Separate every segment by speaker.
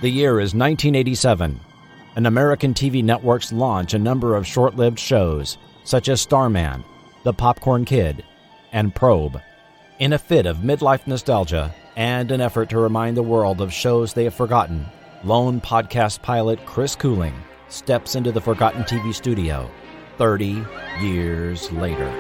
Speaker 1: The year is 1987, and American TV networks launch a number of short-lived shows, such as Starman, The Popcorn Kid, and Probe. In a fit of midlife nostalgia and an effort to remind the world of shows they have forgotten, lone podcast pilot Chris Cooling steps into the Forgotten TV studio 30 years later.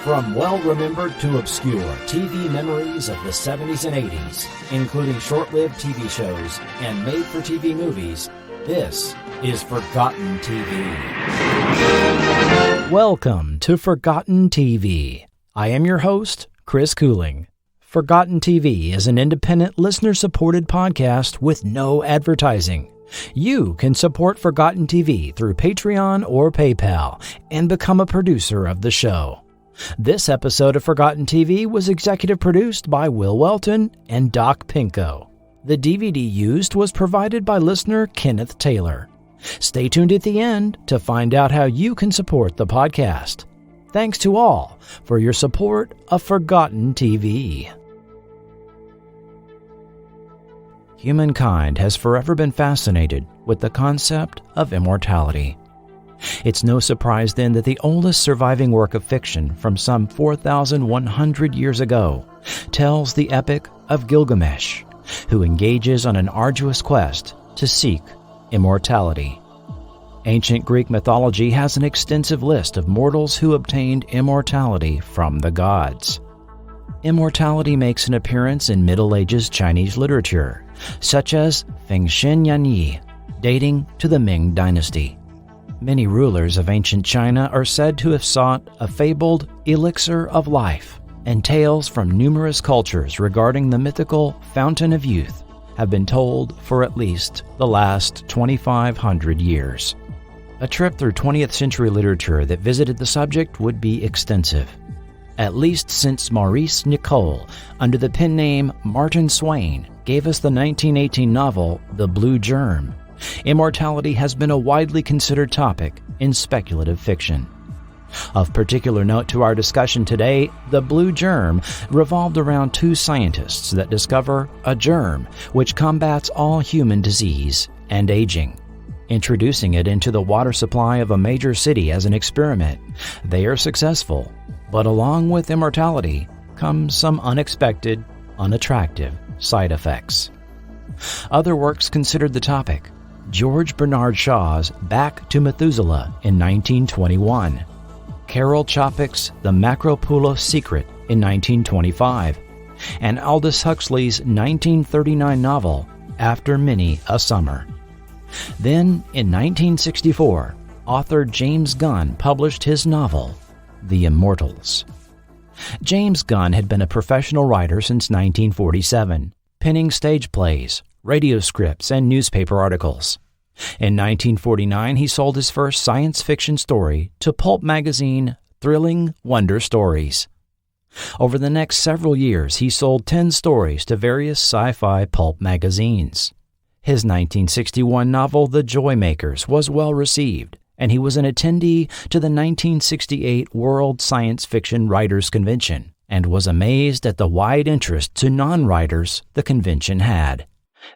Speaker 1: From well-remembered to obscure TV memories of the 70s and 80s, including short-lived TV shows and made-for-TV movies, this is Forgotten TV. Welcome to Forgotten TV. I am your host, Chris Cooling. Forgotten TV is an independent, listener-supported podcast with no advertising. You can support Forgotten TV through Patreon or PayPal and become a producer of the show. This episode of Forgotten TV was executive produced by Will Welton and Doc Pinko. The DVD used was provided by listener Kenneth Taylor. Stay tuned at the end to find out how you can support the podcast. Thanks to all for your support of Forgotten TV. Humankind has forever been fascinated with the concept of immortality. It's no surprise then that the oldest surviving work of fiction from some 4,100 years ago tells the epic of Gilgamesh, who engages on an arduous quest to seek immortality. Ancient Greek mythology has an extensive list of mortals who obtained immortality from the gods. Immortality makes an appearance in Middle Ages Chinese literature, such as Fengshen Yanyi, dating to the Ming Dynasty. Many rulers of ancient China are said to have sought a fabled elixir of life, and tales from numerous cultures regarding the mythical Fountain of Youth have been told for at least the last 2,500 years. A trip through 20th century literature that visited the subject would be extensive, at least since Maurice Nicole, under the pen name Martin Swain, gave us the 1918 novel The Blue Germ. Immortality has been a widely considered topic in speculative fiction. Of particular note to our discussion today, The Blue Germ revolved around two scientists that discover a germ which combats all human disease and aging. Introducing it into the water supply of a major city as an experiment, they are successful, but along with immortality comes some unexpected, unattractive side effects. Other works considered the topic: George Bernard Shaw's Back to Methuselah in 1921, Karol Čapek's The Macropoulos Secret in 1925, and Aldous Huxley's 1939 novel After Many a Summer. Then, in 1964, author James Gunn published his novel, The Immortals. James Gunn had been a professional writer since 1947, penning stage plays, radio scripts, and newspaper articles. In 1949, he sold his first science fiction story to pulp magazine Thrilling Wonder Stories. Over the next several years, he sold 10 stories to various sci-fi pulp magazines. His 1961 novel The Joymakers was well received, and he was an attendee to the 1968 World Science Fiction Writers Convention and was amazed at the wide interest to non-writers the convention had.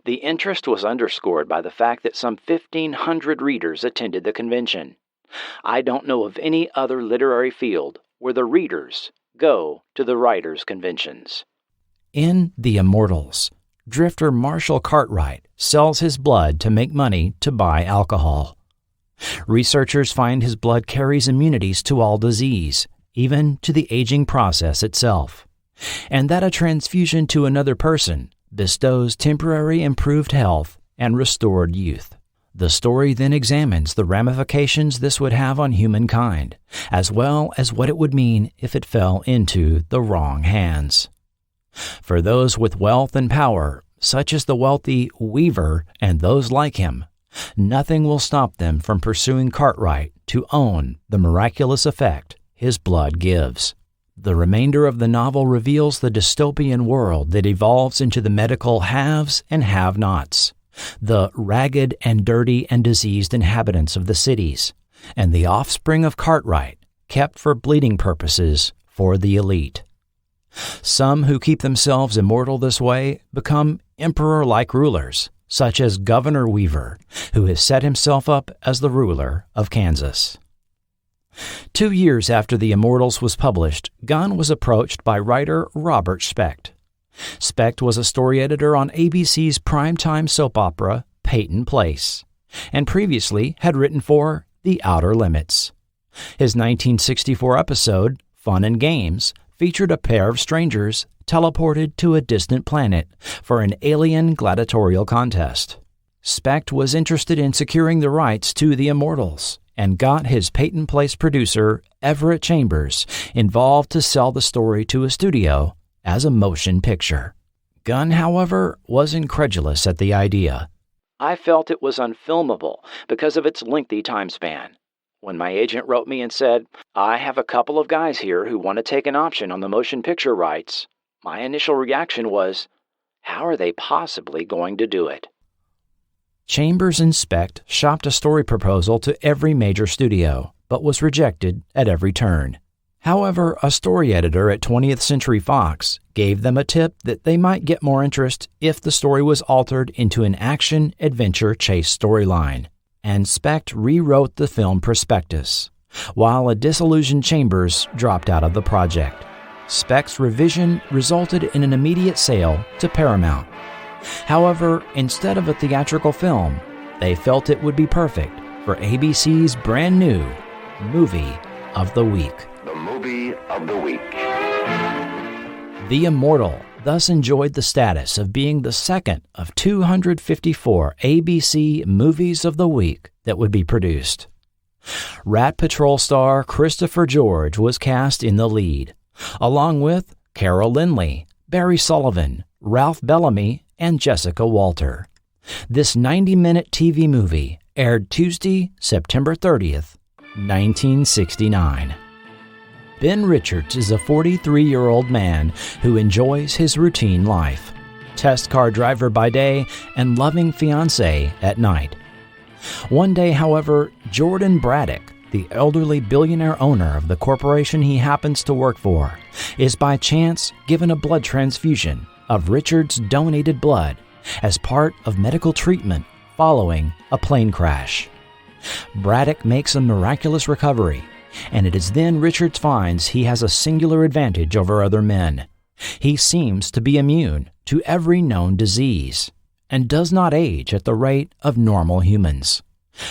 Speaker 1: The interest was underscored by the fact that some 1,500 readers attended the convention. I don't know of any other literary field where the readers go to the writers' conventions. In The Immortals, drifter Marshall Cartwright sells his blood to make money to buy alcohol. Researchers find his blood carries immunities to all disease, even to the aging process itself, and that a transfusion to another person bestows temporary improved health and restored youth. The story then examines the ramifications this would have on humankind, as well as what it would mean if it fell into the wrong hands. For those with wealth and power, such as the wealthy Weaver and those like him, nothing will stop them from pursuing Cartwright to own the miraculous effect his blood gives. The remainder of the novel reveals the dystopian world that evolves into the medical haves and have-nots, the ragged and dirty and diseased inhabitants of the cities, and the offspring of Cartwright, kept for bleeding purposes for the elite. Some who keep themselves immortal this way become emperor-like rulers, such as Governor Weaver, who has set himself up as the ruler of Kansas. 2 years after The Immortals was published, Gunn was approached by writer Robert Specht. Specht was a story editor on ABC's primetime soap opera, Peyton Place, and previously had written for The Outer Limits. His 1964 episode, Fun and Games, featured a pair of strangers teleported to a distant planet for an alien gladiatorial contest. Specht was interested in securing the rights to The Immortals and got his Peyton Place producer, Everett Chambers, involved to sell the story to a studio as a motion picture. Gunn, however, was incredulous at the idea. "I felt it was unfilmable because of its lengthy time span. When my agent wrote me and said, 'I have a couple of guys here who want to take an option on the motion picture rights,' my initial reaction was, how are they possibly going to do it?" Chambers and Specht shopped a story proposal to every major studio, but was rejected at every turn. However, a story editor at 20th Century Fox gave them a tip that they might get more interest if the story was altered into an action-adventure chase storyline, and Specht rewrote the film prospectus, while a disillusioned Chambers dropped out of the project. Specht's revision resulted in an immediate sale to Paramount. However, instead of a theatrical film, they felt it would be perfect for ABC's brand new Movie of the Week.
Speaker 2: The Movie of the Week.
Speaker 1: The Immortal thus enjoyed the status of being the second of 254 ABC Movies of the Week that would be produced. Rat Patrol star Christopher George was cast in the lead, along with Carol Lynley, Barry Sullivan, Ralph Bellamy, and Jessica Walter. This 90-minute TV movie aired Tuesday, September 30th, 1969. Ben Richards is a 43-year-old man who enjoys his routine life. Test car driver by day and loving fiancé at night. One day, however, Jordan Braddock, the elderly billionaire owner of the corporation he happens to work for, is by chance given a blood transfusion of Richards' donated blood as part of medical treatment following a plane crash. Braddock makes a miraculous recovery, and it is then Richards finds he has a singular advantage over other men. He seems to be immune to every known disease and does not age at the rate of normal humans,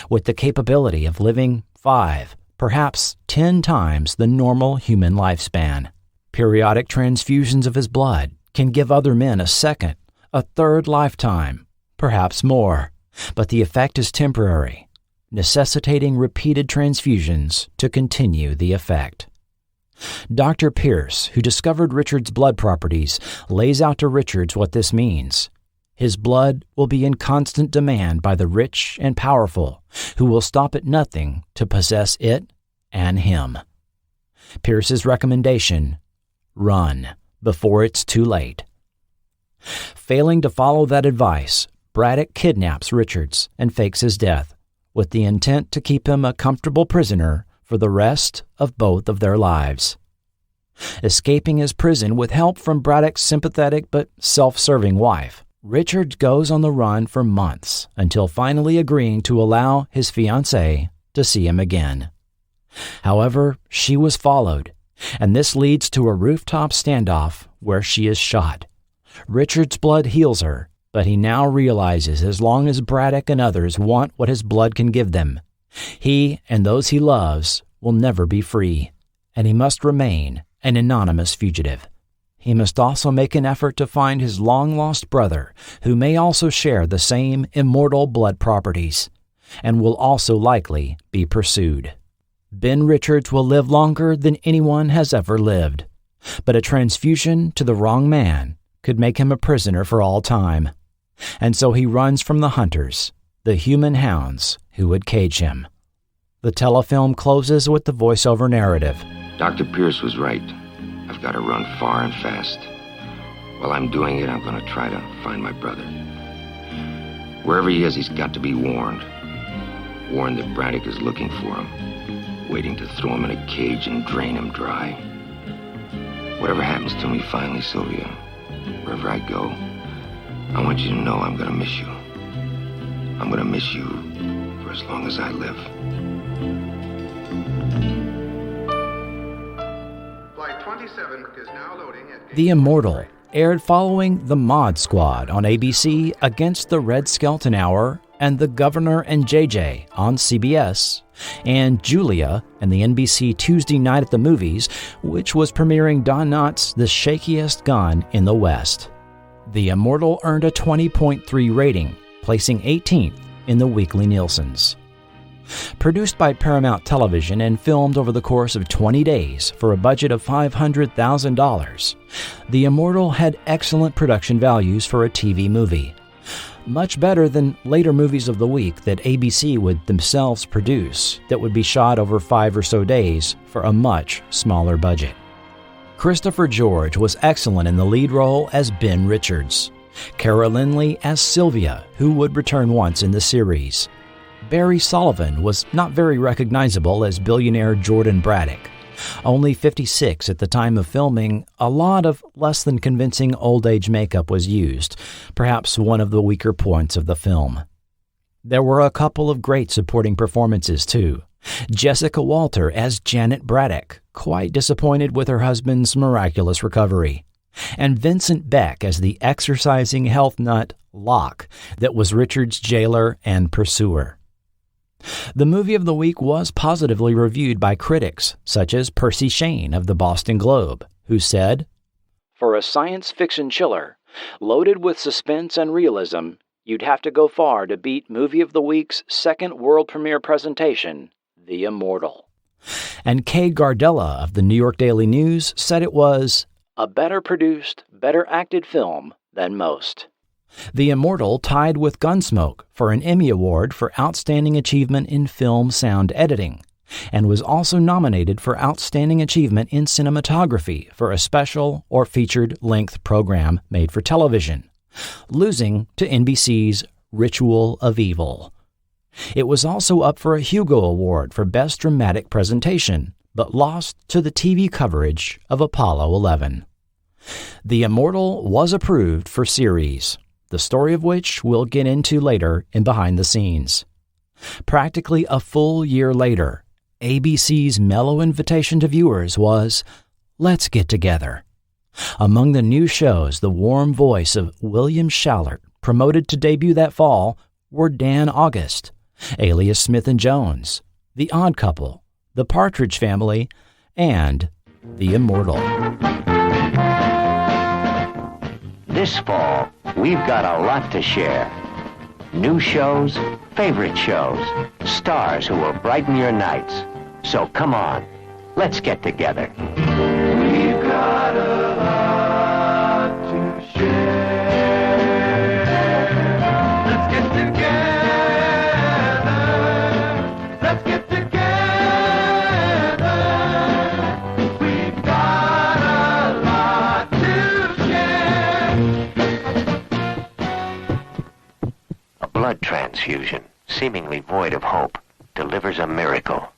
Speaker 1: with the capability of living 5, perhaps 10 times the normal human lifespan. Periodic transfusions of his blood can give other men a second, a third lifetime, perhaps more, but the effect is temporary, necessitating repeated transfusions to continue the effect. Dr. Pierce, who discovered Richard's blood properties, lays out to Richards what this means. His blood will be in constant demand by the rich and powerful, who will stop at nothing to possess it and him. Pierce's recommendation: run before it's too late. Failing to follow that advice, Braddock kidnaps Richards and fakes his death, with the intent to keep him a comfortable prisoner for the rest of both of their lives. Escaping his prison with help from Braddock's sympathetic but self-serving wife, Richards goes on the run for months until finally agreeing to allow his fiancée to see him again. However, she was followed, and this leads to a rooftop standoff where she is shot. Richard's blood heals her, but he now realizes as long as Braddock and others want what his blood can give them, he and those he loves will never be free, and he must remain an anonymous fugitive. He must also make an effort to find his long-lost brother, who may also share the same immortal blood properties, and will also likely be pursued. Ben Richards will live longer than anyone has ever lived, but a transfusion to the wrong man could make him a prisoner for all time, and so he runs from the hunters, the human hounds who would cage him. The telefilm closes with the voiceover narrative.
Speaker 3: Dr. Pierce was right. I've got to run far and fast. While I'm doing it, I'm going to try to find my brother. Wherever he is, he's got to be warned. Warned that Braddock is looking for him, waiting to throw him in a cage and drain him dry. Whatever happens to me finally, Sylvia, wherever I go, I want you to know I'm going to miss you. I'm going to miss you for as long as I live.
Speaker 4: Flight 27 is now loading at...
Speaker 1: The Immortal aired following The Mod Squad on ABC against the Red Skelton Hour and The Governor and JJ on CBS, and Julia and the NBC Tuesday Night at the Movies, which was premiering Don Knotts' The Shakiest Gun in the West. The Immortal earned a 20.3 rating, placing 18th in the weekly Nielsen's. Produced by Paramount Television and filmed over the course of 20 days for a budget of $500,000, The Immortal had excellent production values for a TV movie. Much better than later movies of the week that ABC would themselves produce that would be shot over 5 or so days for a much smaller budget. Christopher George was excellent in the lead role as Ben Richards, Cara Lynley as Sylvia, who would return once in the series. Barry Sullivan was not very recognizable as billionaire Jordan Braddock. Only 56 at the time of filming, a lot of less than convincing old-age makeup was used, perhaps one of the weaker points of the film. There were a couple of great supporting performances, too. Jessica Walter as Janet Braddock, quite disappointed with her husband's miraculous recovery, and Vincent Beck as the exercising health nut Locke that was Richard's jailer and pursuer. The movie of the week was positively reviewed by critics, such as Percy Shane of the Boston Globe, who said, "For a science fiction chiller, loaded with suspense and realism, you'd have to go far to beat Movie of the Week's second world premiere presentation, The Immortal." And Kay Gardella of the New York Daily News said it was a better produced, better acted film than most. The Immortal tied with Gunsmoke for an Emmy Award for Outstanding Achievement in Film Sound Editing, and was also nominated for Outstanding Achievement in Cinematography for a special or featured-length program made for television, losing to NBC's Ritual of Evil. It was also up for a Hugo Award for Best Dramatic Presentation, but lost to the TV coverage of Apollo 11. The Immortal was approved for series, the story of which we'll get into later in Behind the Scenes. Practically a full year later, ABC's mellow invitation to viewers was, "Let's get together." Among the new shows, the warm voice of William Shallert, promoted to debut that fall, were Dan August, alias Smith and Jones, The Odd Couple, The Partridge Family, and The Immortal.
Speaker 2: This fall, we've got a lot to share. New shows, favorite shows, stars who will brighten your nights. So come on, let's get together.
Speaker 5: We've got a lot to share. Let's get together. Let's get together. We've got a lot to share.
Speaker 2: A blood transfusion, seemingly void of hope, delivers a miracle.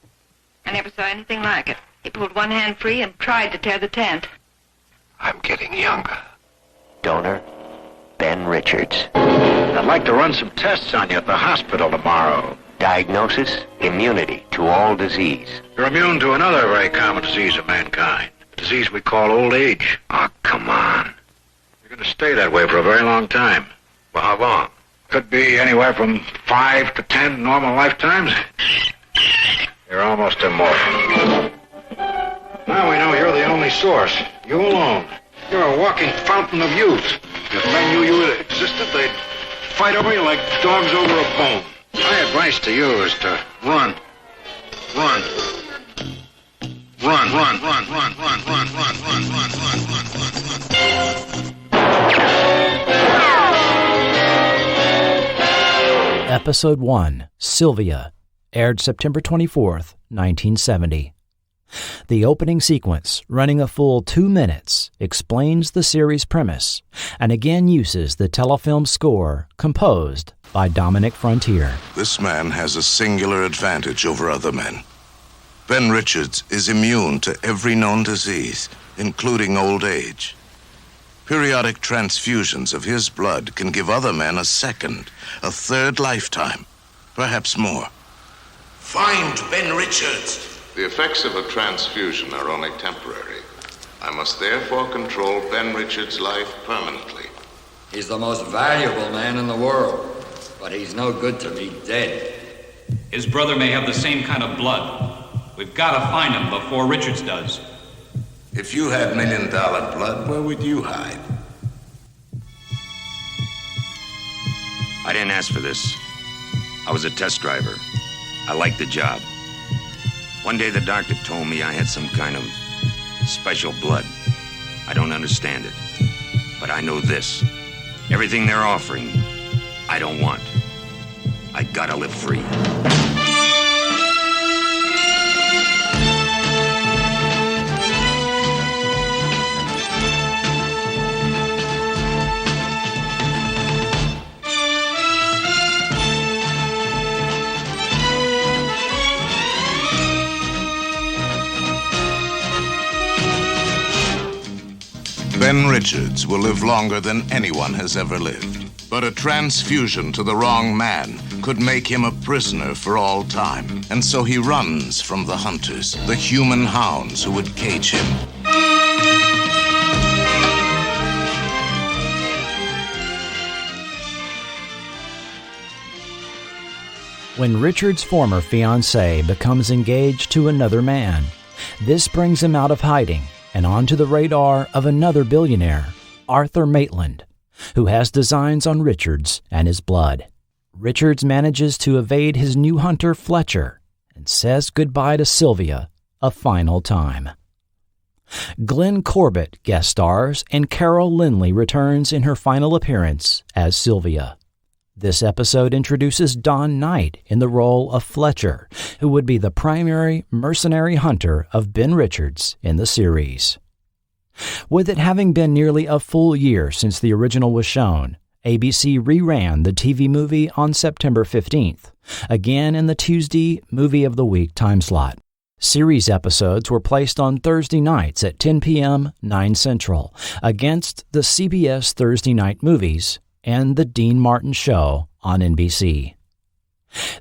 Speaker 6: I never saw anything like it. He pulled one hand free and tried to tear the tent.
Speaker 3: I'm getting younger.
Speaker 2: Donor, Ben Richards.
Speaker 7: I'd like to run some tests on you at the hospital tomorrow.
Speaker 2: Diagnosis, immunity to all disease.
Speaker 7: You're immune to another very common disease of mankind, a disease we call old age.
Speaker 3: Oh, come on.
Speaker 7: You can going to stay that way for a very long time.
Speaker 3: Well, how long?
Speaker 7: Could be anywhere from 5 to 10 normal lifetimes. You're almost immortal. Now we know you're the only source. You alone. You're a walking fountain of youth. If men knew you existed, they'd fight over you like dogs over a bone. My advice to you is to run. Run. Run, run, run, run, run, run, run, run, run, run, run, run, run.
Speaker 1: Episode 1, Sylvia, aired September 24th, 1970. The opening sequence, running a full 2 minutes, explains the series' premise and again uses the telefilm score composed by Dominic Frontier.
Speaker 8: This man has a singular advantage over other men. Ben Richards is immune to every known disease, including old age. Periodic transfusions of his blood can give other men a second, a third lifetime, perhaps more. Find Ben Richards.
Speaker 9: The effects of a transfusion are only temporary. I must therefore control Ben Richards' life permanently.
Speaker 10: He's the most valuable man in the world, but he's no good to me dead.
Speaker 11: His brother may have the same kind of blood. We've got to find him before Richards does.
Speaker 8: If you had $1 million blood, where would you hide?
Speaker 3: I didn't ask for this. I was a test driver. I liked the job. One day the doctor told me I had some kind of special blood. I don't understand it. But I know this. Everything they're offering, I don't want. I gotta live free.
Speaker 8: Ben Richards will live longer than anyone has ever lived. But a transfusion to the wrong man could make him a prisoner for all time. And so he runs from the hunters, the human hounds who would cage him.
Speaker 1: When Richard's former fiancée becomes engaged to another man, this brings him out of hiding and onto the radar of another billionaire, Arthur Maitland, who has designs on Richards and his blood. Richards manages to evade his new hunter, Fletcher, and says goodbye to Sylvia a final time. Glenn Corbett guest stars, and Carol Lynley returns in her final appearance as Sylvia. This episode introduces Don Knight in the role of Fletcher, who would be the primary mercenary hunter of Ben Richards in the series. With it having been nearly a full year since the original was shown, ABC reran the TV movie on September 15th, again in the Tuesday Movie of the Week time slot. Series episodes were placed on Thursday nights at 10 p.m., 9 Central, against the CBS Thursday Night Movies and The Dean Martin Show on NBC.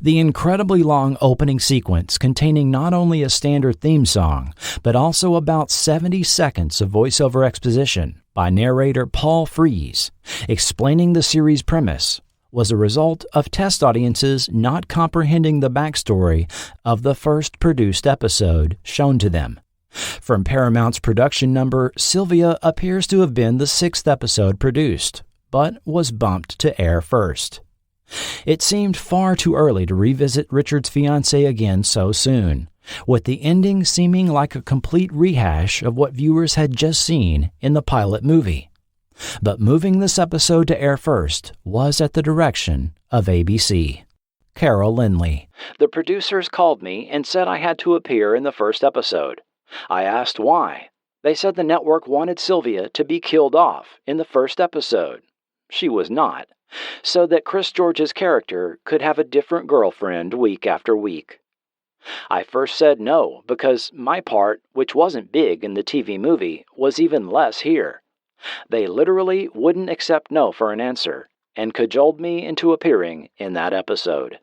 Speaker 1: The incredibly long opening sequence, containing not only a standard theme song, but also about 70 seconds of voiceover exposition by narrator Paul Frees, explaining the series' premise, was a result of test audiences not comprehending the backstory of the first produced episode shown to them. From Paramount's production number, Sylvia appears to have been the 6th episode produced, but was bumped to air first. It seemed far too early to revisit Richard's fiancée again so soon, with the ending seeming like a complete rehash of what viewers had just seen in the pilot movie. But moving this episode to air first was at the direction of ABC. Carol Lynley. The producers called me and said I had to appear in the first episode. I asked why. They said the network wanted Sylvia to be killed off in the first episode. She was not, so that Chris George's character could have a different girlfriend week after week. I first said no because my part, which wasn't big in the TV movie, was even less here. They literally wouldn't accept no for an answer and cajoled me into appearing in that episode.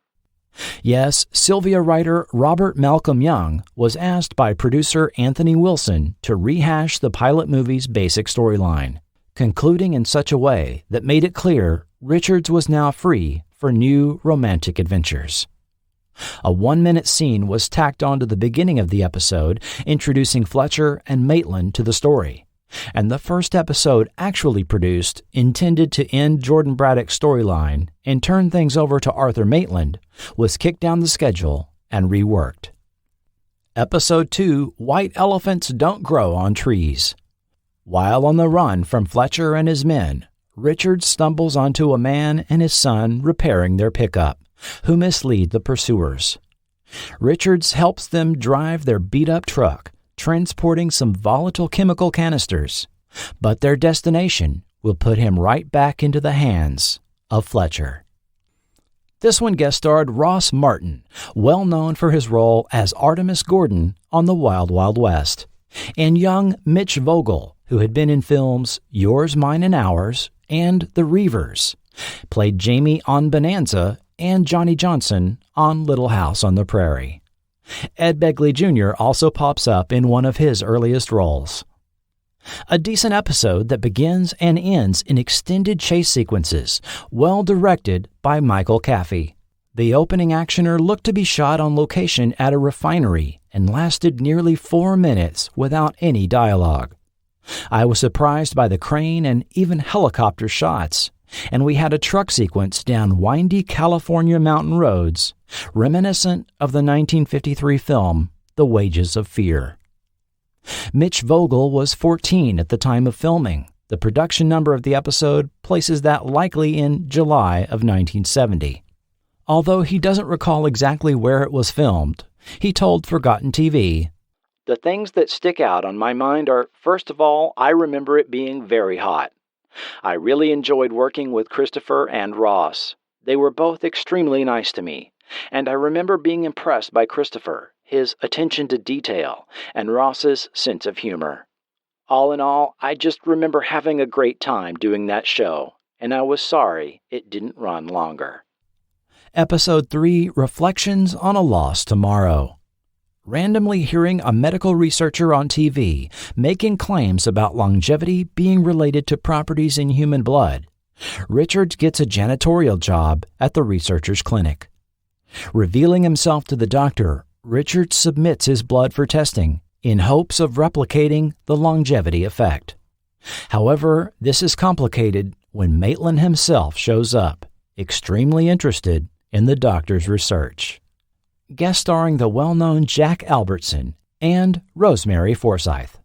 Speaker 1: Yes, Sylvia writer Robert Malcolm Young was asked by producer Anthony Wilson to rehash the pilot movie's basic storyline. concluding in such a way that made it clear Richards was now free for new romantic adventures. A 1-minute scene was tacked on to the beginning of the episode, introducing Fletcher and Maitland to the story. And the first episode actually produced, intended to end Jordan Braddock's storyline and turn things over to Arthur Maitland, was kicked down the schedule and reworked. Episode 2, White Elephants Don't Grow on Trees. While on the run from Fletcher and his men, Richards stumbles onto a man and his son repairing their pickup, who mislead the pursuers. Richards helps them drive their beat-up truck, transporting some volatile chemical canisters, but their destination will put him right back into the hands of Fletcher. This one guest starred Ross Martin, well known for his role as Artemis Gordon on The Wild Wild West, and young Mitch Vogel, who had been in films Yours, Mine, and Ours and The Reavers, played Jamie on Bonanza and Johnny Johnson on Little House on the Prairie. Ed Begley Jr. also pops up in one of his earliest roles. A decent episode that begins and ends in extended chase sequences, well directed by Michael Caffey. The opening actioner looked to be shot on location at a refinery and lasted nearly 4 minutes without any dialogue. I was surprised by the crane and even helicopter shots, and we had a truck sequence down windy California mountain roads, reminiscent of the 1953 film The Wages of Fear. Mitch Vogel was 14 at the time of filming. The production number of the episode places that likely in July of 1970. Although he doesn't recall exactly where it was filmed, he told Forgotten TV, "The things that stick out on my mind are, first of all, I remember it being very hot. I really enjoyed working with Christopher and Ross. They were both extremely nice to me, and I remember being impressed by Christopher, his attention to detail, and Ross's sense of humor. All in all, I just remember having a great time doing that show, and I was sorry it didn't run longer." Episode 3, Reflections on a Lost Tomorrow. Randomly hearing a medical researcher on TV making claims about longevity being related to properties in human blood, Richards gets a janitorial job at the researcher's clinic. Revealing himself to the doctor, Richards submits his blood for testing in hopes of replicating the longevity effect. However, this is complicated when Maitland himself shows up, extremely interested in the doctor's research. Guest starring the well-known Jack Albertson and Rosemary Forsyth.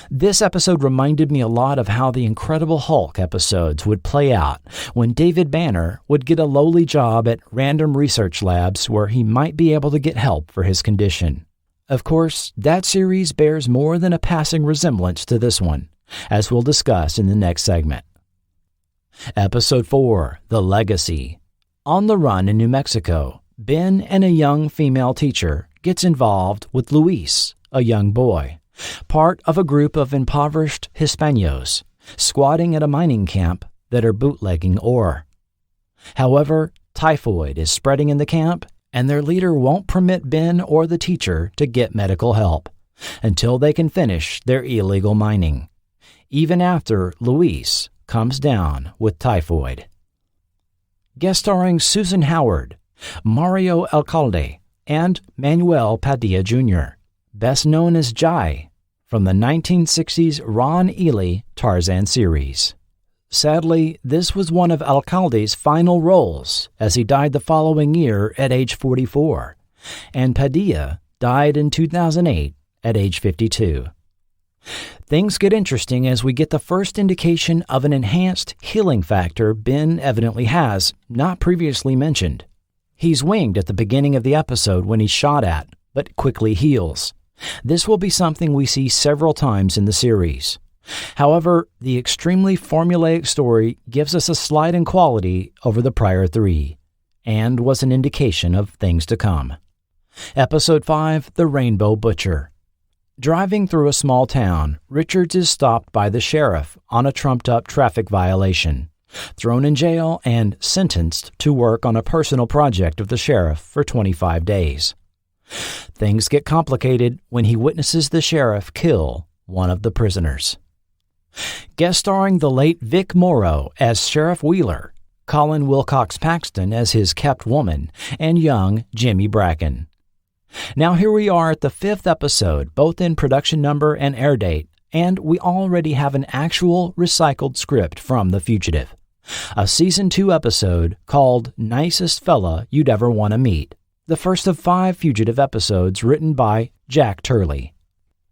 Speaker 1: This episode reminded me a lot of how the Incredible Hulk episodes would play out when David Banner would get a lowly job at random research labs where he might be able to get help for his condition. Of course, that series bears more than a passing resemblance to this one, as we'll discuss in the next segment. Episode 4, The Legacy. On the run in New Mexico, Ben and a young female teacher gets involved with Luis, a young boy, part of a group of impoverished Hispanos, squatting at a mining camp that are bootlegging ore. However, typhoid is spreading in the camp, and their leader won't permit Ben or the teacher to get medical help until they can finish their illegal mining, even after Luis comes down with typhoid. Guest starring Susan Howard, Mario Alcalde, and Manuel Padilla Jr., best known as Jai, from the 1960s Ron Ely Tarzan series. Sadly, this was one of Alcalde's final roles, as he died the following year at age 44, and Padilla died in 2008 at age 52. Things get interesting as we get the first indication of an enhanced healing factor Ben evidently has, not previously mentioned. He's winged at the beginning of the episode when he's shot at, but quickly heals. This will be something we see several times in the series. However, the extremely formulaic story gives us a slide in quality over the prior 3, and was an indication of things to come. Episode 5, The Rainbow Butcher. Driving through a small town, Richards is stopped by the sheriff on a trumped-up traffic violation, thrown in jail, and sentenced to work on a personal project of the sheriff for 25 days. Things get complicated when he witnesses the sheriff kill one of the prisoners. Guest starring the late Vic Morrow as Sheriff Wheeler, Colin Wilcox Paxton as his kept woman, and young Jimmy Bracken. Now here we are at the 5th episode, both in production number and air date, and we already have an actual recycled script from The Fugitive. A Season 2 episode called Nicest Fella You'd Ever Want to Meet, the first of 5 Fugitive episodes written by Jack Turley.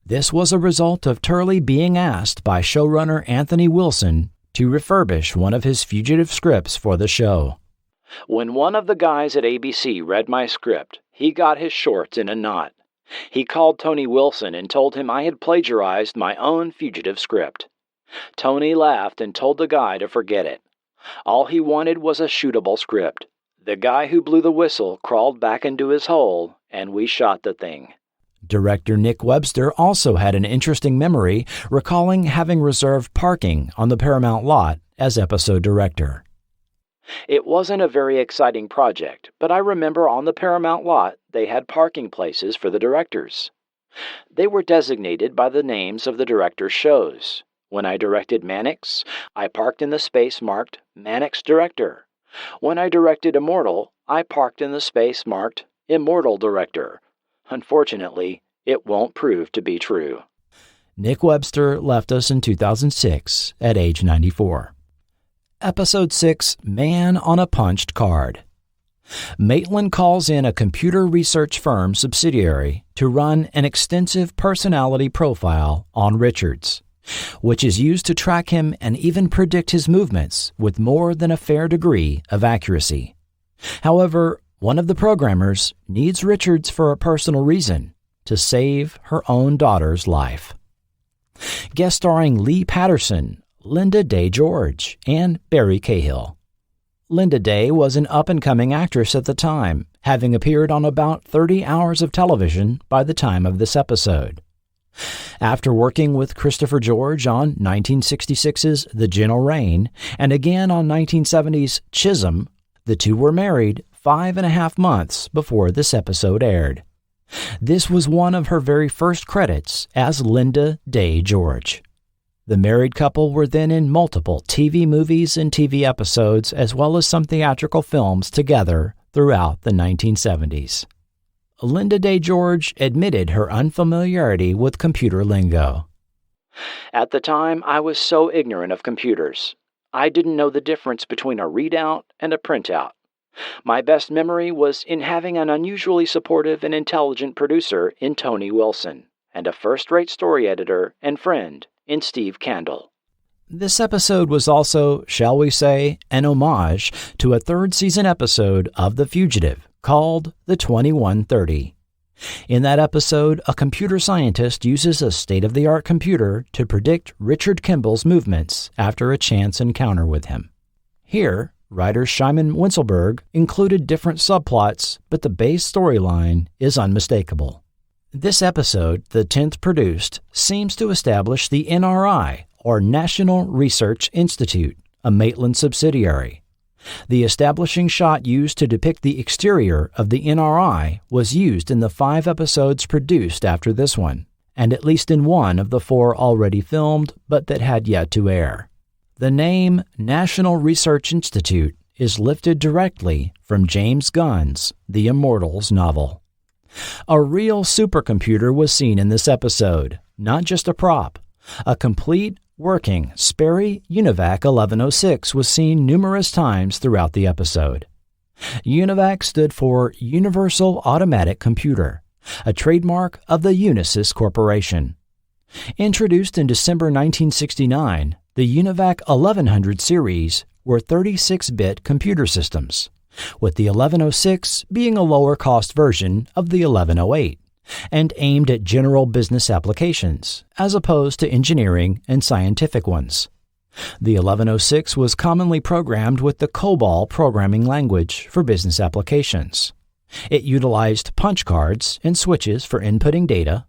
Speaker 1: This was a result of Turley being asked by showrunner Anthony Wilson to refurbish one of his Fugitive scripts for the show. When one of the guys at ABC read my script, he got his shorts in a knot. He called Tony Wilson and told him I had plagiarized my own Fugitive script. Tony laughed and told the guy to forget it. All he wanted was a shootable script. The guy who blew the whistle crawled back into his hole, and we shot the thing. Director Nick Webster also had an interesting memory, recalling having reserved parking on the Paramount lot as episode director. It wasn't a very exciting project, but I remember on the Paramount lot they had parking places for the directors. They were designated by the names of the director's shows. When I directed Mannix, I parked in the space marked Mannix Director. When I directed Immortal, I parked in the space marked Immortal Director. Unfortunately, it won't prove to be true. Nick Webster left us in 2006 at age 94. Episode 6, Man on a Punched Card. Maitland calls in a computer research firm subsidiary to run an extensive personality profile on Richards, which is used to track him and even predict his movements with more than a fair degree of accuracy. However, one of the programmers needs Richards for a personal reason, to save her own daughter's life. Guest starring Lee Patterson, Linda Day George, and Barry Cahill. Linda Day was an up-and-coming actress at the time, having appeared on about 30 hours of television by the time of this episode. After working with Christopher George on 1966's The Gentle Rain, and again on 1970's Chisholm, the two were married 5.5 months before this episode aired. This was one of her very first credits as Linda Day George. The married couple were then in multiple TV movies and TV episodes, as well as some theatrical films together throughout the 1970s. Linda Day George admitted her unfamiliarity with computer lingo. At the time, I was so ignorant of computers. I didn't know the difference between a readout and a printout. My best memory was in having an unusually supportive and intelligent producer in Tony Wilson, and a first-rate story editor and friend in Steve Kendall. This episode was also, shall we say, an homage to a third-season episode of The Fugitive called The 2130. In that episode, a computer scientist uses a state-of-the-art computer to predict Richard Kimball's movements after a chance encounter with him. Here, writer Shimon Winselberg included different subplots, but the base storyline is unmistakable. This episode, the 10th produced, seems to establish the NRI, or National Research Institute, a Maitland subsidiary. The establishing shot used to depict the exterior of the NRI was used in the 5 episodes produced after this one, and at least in one of the 4 already filmed but that had yet to air. The name National Research Institute is lifted directly from James Gunn's The Immortals novel. A real supercomputer was seen in this episode, not just a prop. A complete, working Sperry Univac 1106 was seen numerous times throughout the episode. Univac stood for Universal Automatic Computer, a trademark of the Unisys Corporation. Introduced in December 1969, the Univac 1100 series were 36-bit computer systems, with the 1106 being a lower-cost version of the 1108, and aimed at general business applications, as opposed to engineering and scientific ones. The 1106 was commonly programmed with the COBOL programming language for business applications. It utilized punch cards and switches for inputting data,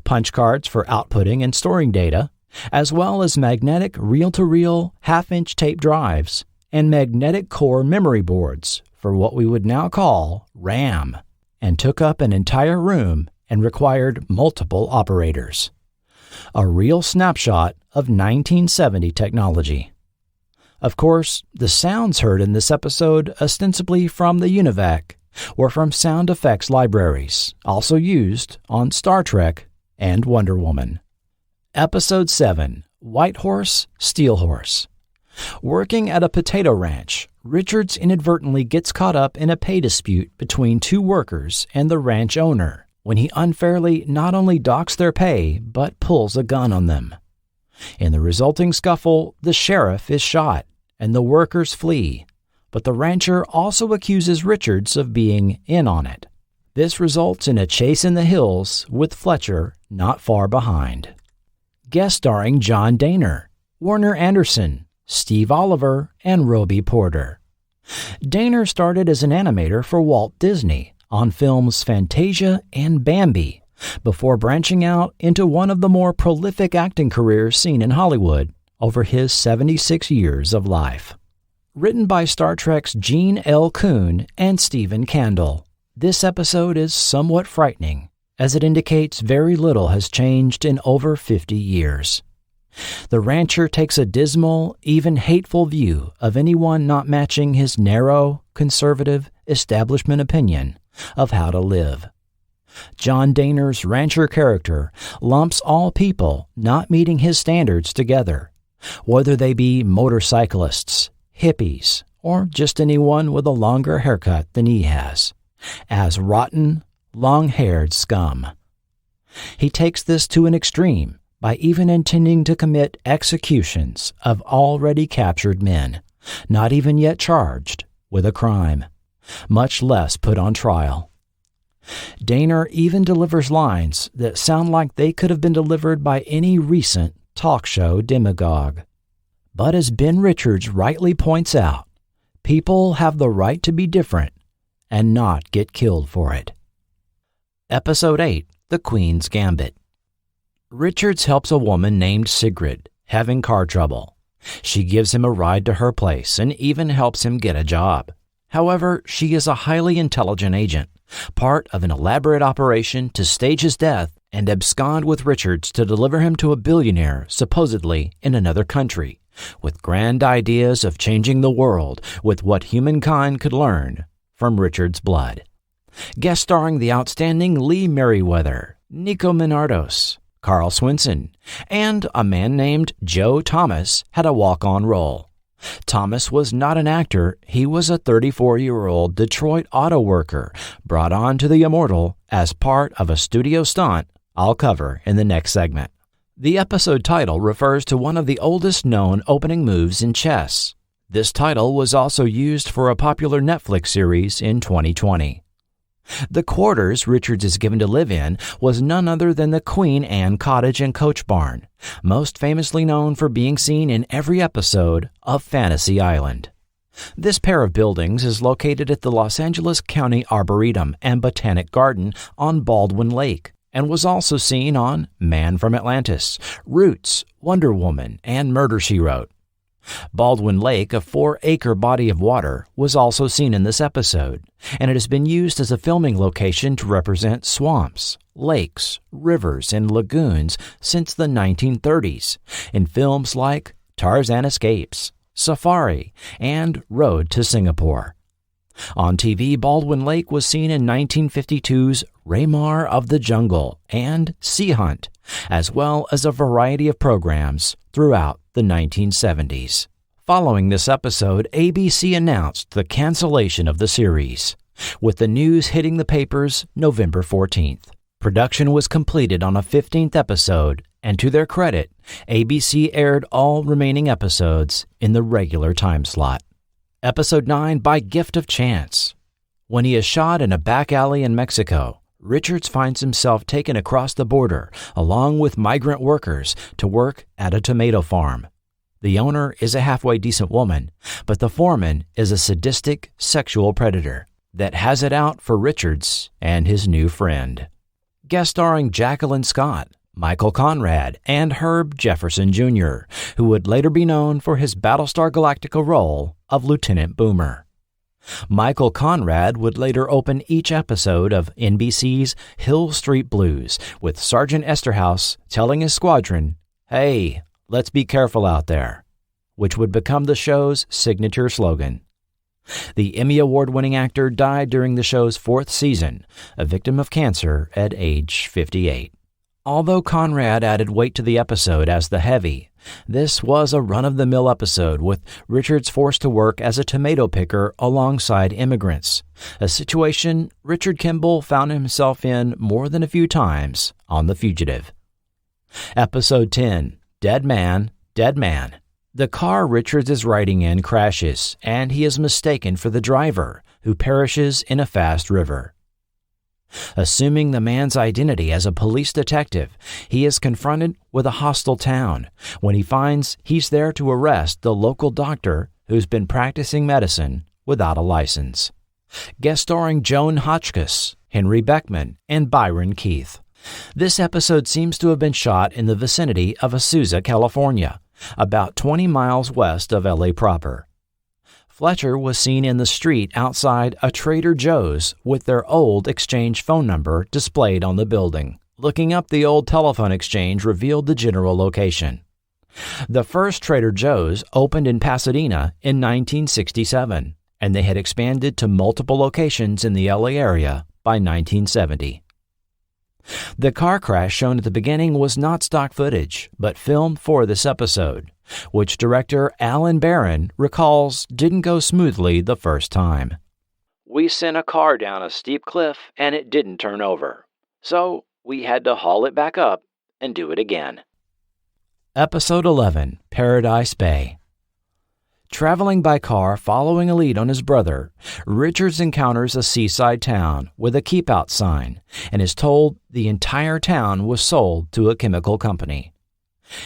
Speaker 1: punch cards for outputting and storing data, as well as magnetic reel-to-reel half-inch tape drives and magnetic core memory boards for what we would now call RAM, and took up an entire room and required multiple operators. A real snapshot of 1970 technology. Of course, the sounds heard in this episode ostensibly from the Univac were from sound effects libraries, also used on Star Trek and Wonder Woman. Episode 7, White Horse, Steel Horse. Working at a potato ranch, Richards inadvertently gets caught up in a pay dispute between two workers and the ranch owner when he unfairly not only docks their pay, but pulls a gun on them. In the resulting scuffle, the sheriff is shot, and the workers flee, but the rancher also accuses Richards of being in on it. This results in a chase in the hills, with Fletcher not far behind. Guest starring John Daner, Warner Anderson, Steve Oliver, and Roby Porter. Daner started as an animator for Walt Disney on films Fantasia and Bambi, before branching out into one of the more prolific acting careers seen in Hollywood over his 76 years of life. Written by Star Trek's Gene L. Kuhn and Stephen Kendall, this episode is somewhat frightening, as it indicates very little has changed in over 50 years. The rancher takes a dismal, even hateful view of anyone not matching his narrow, conservative establishment opinion of how to live. John Daner's rancher character lumps all people not meeting his standards together, whether they be motorcyclists, hippies, or just anyone with a longer haircut than he has, as rotten, long-haired scum. He takes this to an extreme by even intending to commit executions of already captured men, not even yet charged with a crime, much less put on trial. Daner even delivers lines that sound like they could have been delivered by any recent talk show demagogue. But as Ben Richards rightly points out, people have the right to be different and not get killed for it. Episode 8, The Queen's Gambit. Richards helps a woman named Sigrid having car trouble. She gives him a ride to her place and even helps him get a job. However, she is a highly intelligent agent, part of an elaborate operation to stage his death and abscond with Richards to deliver him to a billionaire, supposedly in another country, with grand ideas of changing the world with what humankind could learn from Richards' blood. Guest starring the outstanding Lee Merriweather, Nico Minardos, Carl Swinson, and a man named Joe Thomas had a walk-on role. Thomas was not an actor, he was a 34-year-old Detroit auto worker brought on to the Immortal as part of a studio stunt I'll cover in the next segment. The episode title refers to one of the oldest known opening moves in chess. This title was also used for a popular Netflix series in 2020. The quarters Richards is given to live in was none other than the Queen Anne Cottage and Coach Barn, most famously known for being seen in every episode of Fantasy Island. This pair of buildings is located at the Los Angeles County Arboretum and Botanic Garden on Baldwin Lake, and was also seen on Man from Atlantis, Roots, Wonder Woman, and Murder, She Wrote. Baldwin Lake, a 4-acre body of water, was also seen in this episode, and it has been used as a filming location to represent swamps, lakes, rivers, and lagoons since the 1930s in films like Tarzan Escapes, Safari, and Road to Singapore. On TV, Baldwin Lake was seen in 1952's Raymar of the Jungle and Sea Hunt, as well as a variety of programs throughout the 1970s. Following this episode, ABC announced the cancellation of the series, with the news hitting the papers November 14th. Production was completed on a 15th episode, and to their credit, ABC aired all remaining episodes in the regular time slot. Episode 9, By Gift of Chance. When he is shot in a back alley in Mexico, Richards finds himself taken across the border along with migrant workers to work at a tomato farm. The owner is a halfway decent woman, but the foreman is a sadistic sexual predator that has it out for Richards and his new friend. Guest starring Jacqueline Scott, Michael Conrad, and Herb Jefferson Jr., who would later be known for his Battlestar Galactica role of Lieutenant Boomer. Michael Conrad would later open each episode of NBC's Hill Street Blues with Sergeant Esterhaus telling his squadron, "Hey, let's be careful out there," which would become the show's signature slogan. The Emmy Award-winning actor died during the show's 4th season, a victim of cancer at age 58. Although Conrad added weight to the episode as the heavy, this was a run-of-the-mill episode with Richards forced to work as a tomato picker alongside immigrants, a situation Richard Kimball found himself in more than a few times on The Fugitive. Episode 10, Dead Man, Dead Man. The car Richards is riding in crashes, and he is mistaken for the driver, who perishes in a fast river. Assuming the man's identity as a police detective, he is confronted with a hostile town when he finds he's there to arrest the local doctor who's been practicing medicine without a license. Guest starring Joan Hotchkiss, Henry Beckman, and Byron Keith. This episode seems to have been shot in the vicinity of Azusa, California, about 20 miles west of LA proper. Fletcher was seen in the street outside a Trader Joe's with their old exchange phone number displayed on the building. Looking up the old telephone exchange revealed the general location. The first Trader Joe's opened in Pasadena in 1967, and they had expanded to multiple locations in the LA area by 1970. The car crash shown at the beginning was not stock footage, but filmed for this episode, which director Alan Barron recalls didn't go smoothly the first time. "We sent a car down a steep cliff and it didn't turn over, so we had to haul it back up and do it again." Episode 11, Paradise Bay. Traveling by car following a lead on his brother, Richards encounters a seaside town with a keep-out sign and is told the entire town was sold to a chemical company.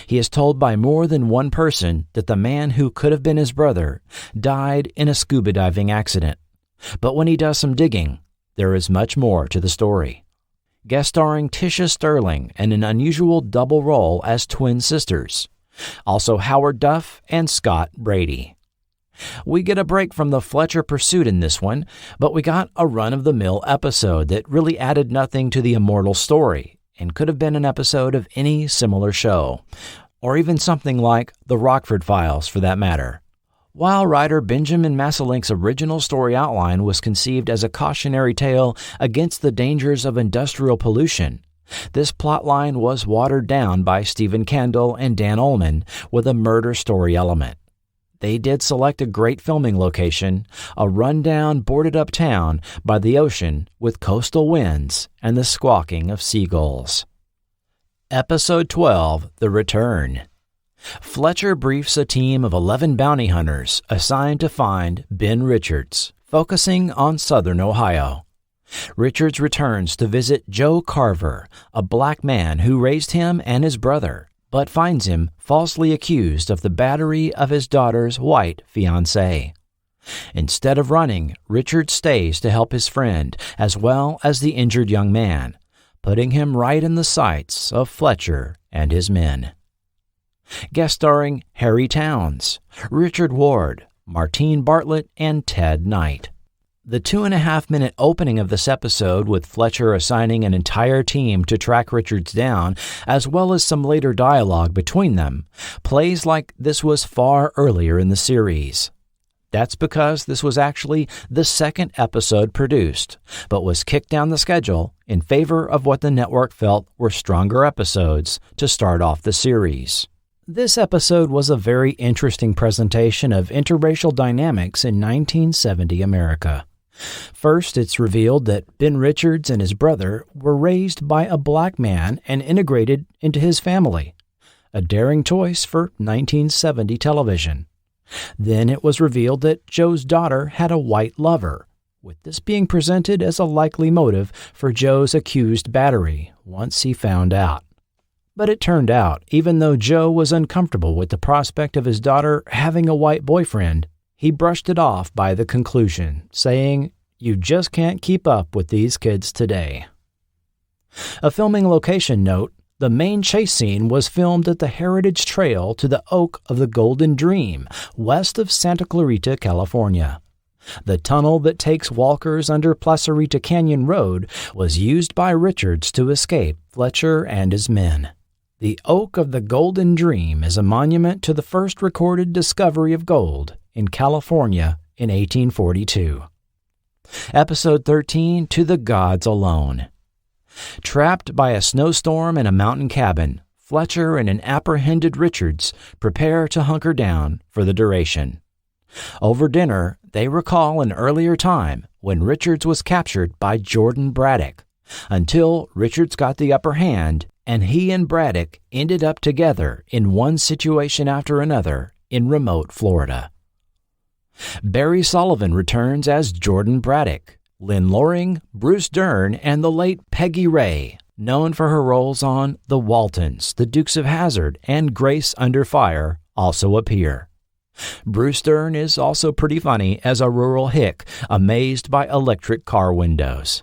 Speaker 1: He is told by more than one person that the man who could have been his brother died in a scuba diving accident. But when he does some digging, there is much more to the story. Guest starring Tisha Sterling in an unusual double role as twin sisters. Also Howard Duff and Scott Brady. We get a break from the Fletcher pursuit in this one, but we got a run-of-the-mill episode that really added nothing to the Immortal story and could have been an episode of any similar show, or even something like The Rockford Files for that matter. While writer Benjamin Massalink's original story outline was conceived as a cautionary tale against the dangers of industrial pollution, this plotline was watered down by Stephen Kendall and Dan Ullman with a murder story element. They did select a great filming location, a run-down, boarded-up town by the ocean with coastal winds and the squawking of seagulls. Episode 12, The Return. Fletcher briefs a team of 11 bounty hunters assigned to find Ben Richards, focusing on southern Ohio. Richards returns to visit Joe Carver, a black man who raised him and his brother, but finds him falsely accused of the battery of his daughter's white fiancé. Instead of running, Richards stays to help his friend as well as the injured young man, putting him right in the sights of Fletcher and his men. Guest starring Harry Towns, Richard Ward, Martine Bartlett, and Ted Knight. The 2.5-minute opening of this episode, with Fletcher assigning an entire team to track Richards down, as well as some later dialogue between them, plays like this was far earlier in the series. That's because this was actually the second episode produced, but was kicked down the schedule in favor of what the network felt were stronger episodes to start off the series. This episode was a very interesting presentation of interracial dynamics in 1970 America. First, it's revealed that Ben Richards and his brother were raised by a black man and integrated into his family, a daring choice for 1970 television. Then it was revealed that Joe's daughter had a white lover, with this being presented as a likely motive for Joe's accused battery once he found out. But it turned out, even though Joe was uncomfortable with the prospect of his daughter having a white boyfriend, he brushed it off by the conclusion, saying, "You just can't keep up with these kids today." A filming location note, the main chase scene was filmed at the Heritage Trail to the Oak of the Golden Dream, west of Santa Clarita, California. The tunnel that takes walkers under Placerita Canyon Road was used by Richards to escape Fletcher and his men. The Oak of the Golden Dream is a monument to the first recorded discovery of gold in California in 1842. Episode 13, To the Gods Alone. Trapped by a snowstorm in a mountain cabin, Fletcher and an apprehended Richards prepare to hunker down for the duration. Over dinner, they recall an earlier time when Richards was captured by Jordan Braddock, until Richards got the upper hand and he and Braddock ended up together in one situation after another in remote Florida. Barry Sullivan returns as Jordan Braddock. Lynn Loring, Bruce Dern, and the late Peggy Ray, known for her roles on The Waltons, The Dukes of Hazzard, and Grace Under Fire, also appear. Bruce Dern is also pretty funny as a rural hick amazed by electric car windows.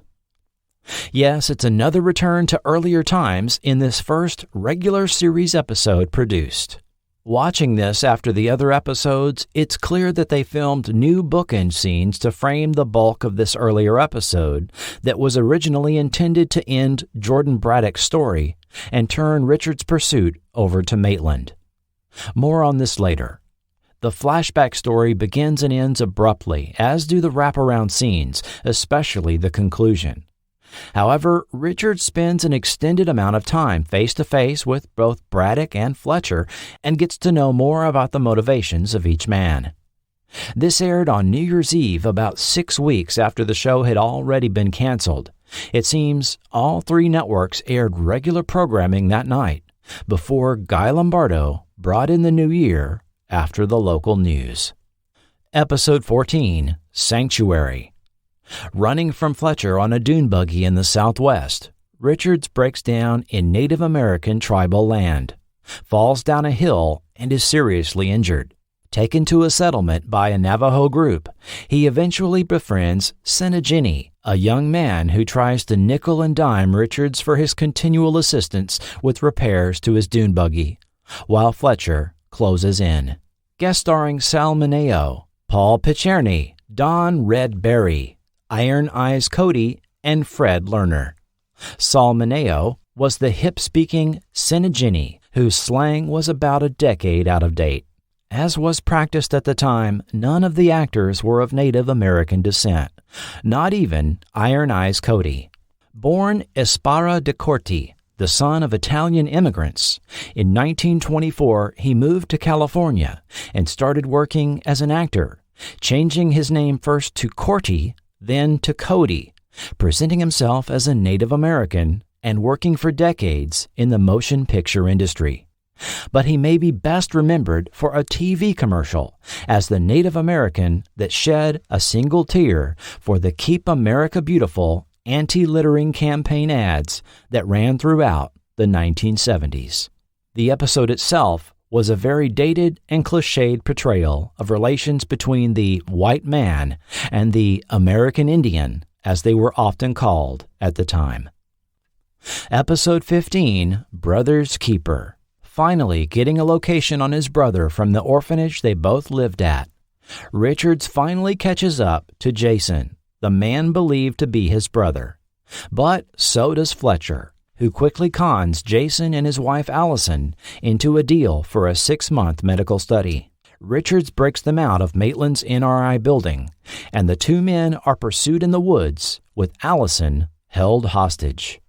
Speaker 1: Yes, it's another return to earlier times in this first regular series episode produced. Watching this after the other episodes, it's clear that they filmed new bookend scenes to frame the bulk of this earlier episode that was originally intended to end Jordan Braddock's story and turn Richard's pursuit over to Maitland. More on this later. The flashback story begins and ends abruptly, as do the wraparound scenes, especially the conclusion. However, Richard spends an extended amount of time face-to-face with both Braddock and Fletcher and gets to know more about the motivations of each man. This aired on New Year's Eve about 6 weeks after the show had already been canceled. It seems all three networks aired regular programming that night, before Guy Lombardo brought in the new year after the local news. Episode 14, Sanctuary. Running from Fletcher on a dune buggy in the Southwest, Richards breaks down in Native American tribal land, falls down a hill, and is seriously injured. Taken to a settlement by a Navajo group, he eventually befriends Senegini, a young man who tries to nickel and dime Richards for his continual assistance with repairs to his dune buggy, while Fletcher closes in. Guest starring Sal Mineo, Paul Picerni, Don Red Berry, Iron Eyes Cody, and Fred Lerner. Sal Mineo was the hip-speaking Senegini, whose slang was about a decade out of date. As was practiced at the time, none of the actors were of Native American descent, not even Iron Eyes Cody. Born Esparra de Corti, the son of Italian immigrants, in 1924 he moved to California and started working as an actor, changing his name first to Corti, then to Cody, presenting himself as a Native American and working for decades in the motion picture industry. But he may be best remembered for a TV commercial as the Native American that shed a single tear for the Keep America Beautiful anti-littering campaign ads that ran throughout the 1970s. The episode itself was a very dated and cliched portrayal of relations between the white man and the American Indian, as they were often called at the time. Episode 15, Brother's Keeper. Finally getting a location on his brother from the orphanage they both lived at, Richards finally catches up to Jason, the man believed to be his brother. But so does Fletcher, who quickly cons Jason and his wife Allison into a deal for a 6-month medical study. Richards breaks them out of Maitland's NRI building, and the two men are pursued in the woods with Allison held hostage.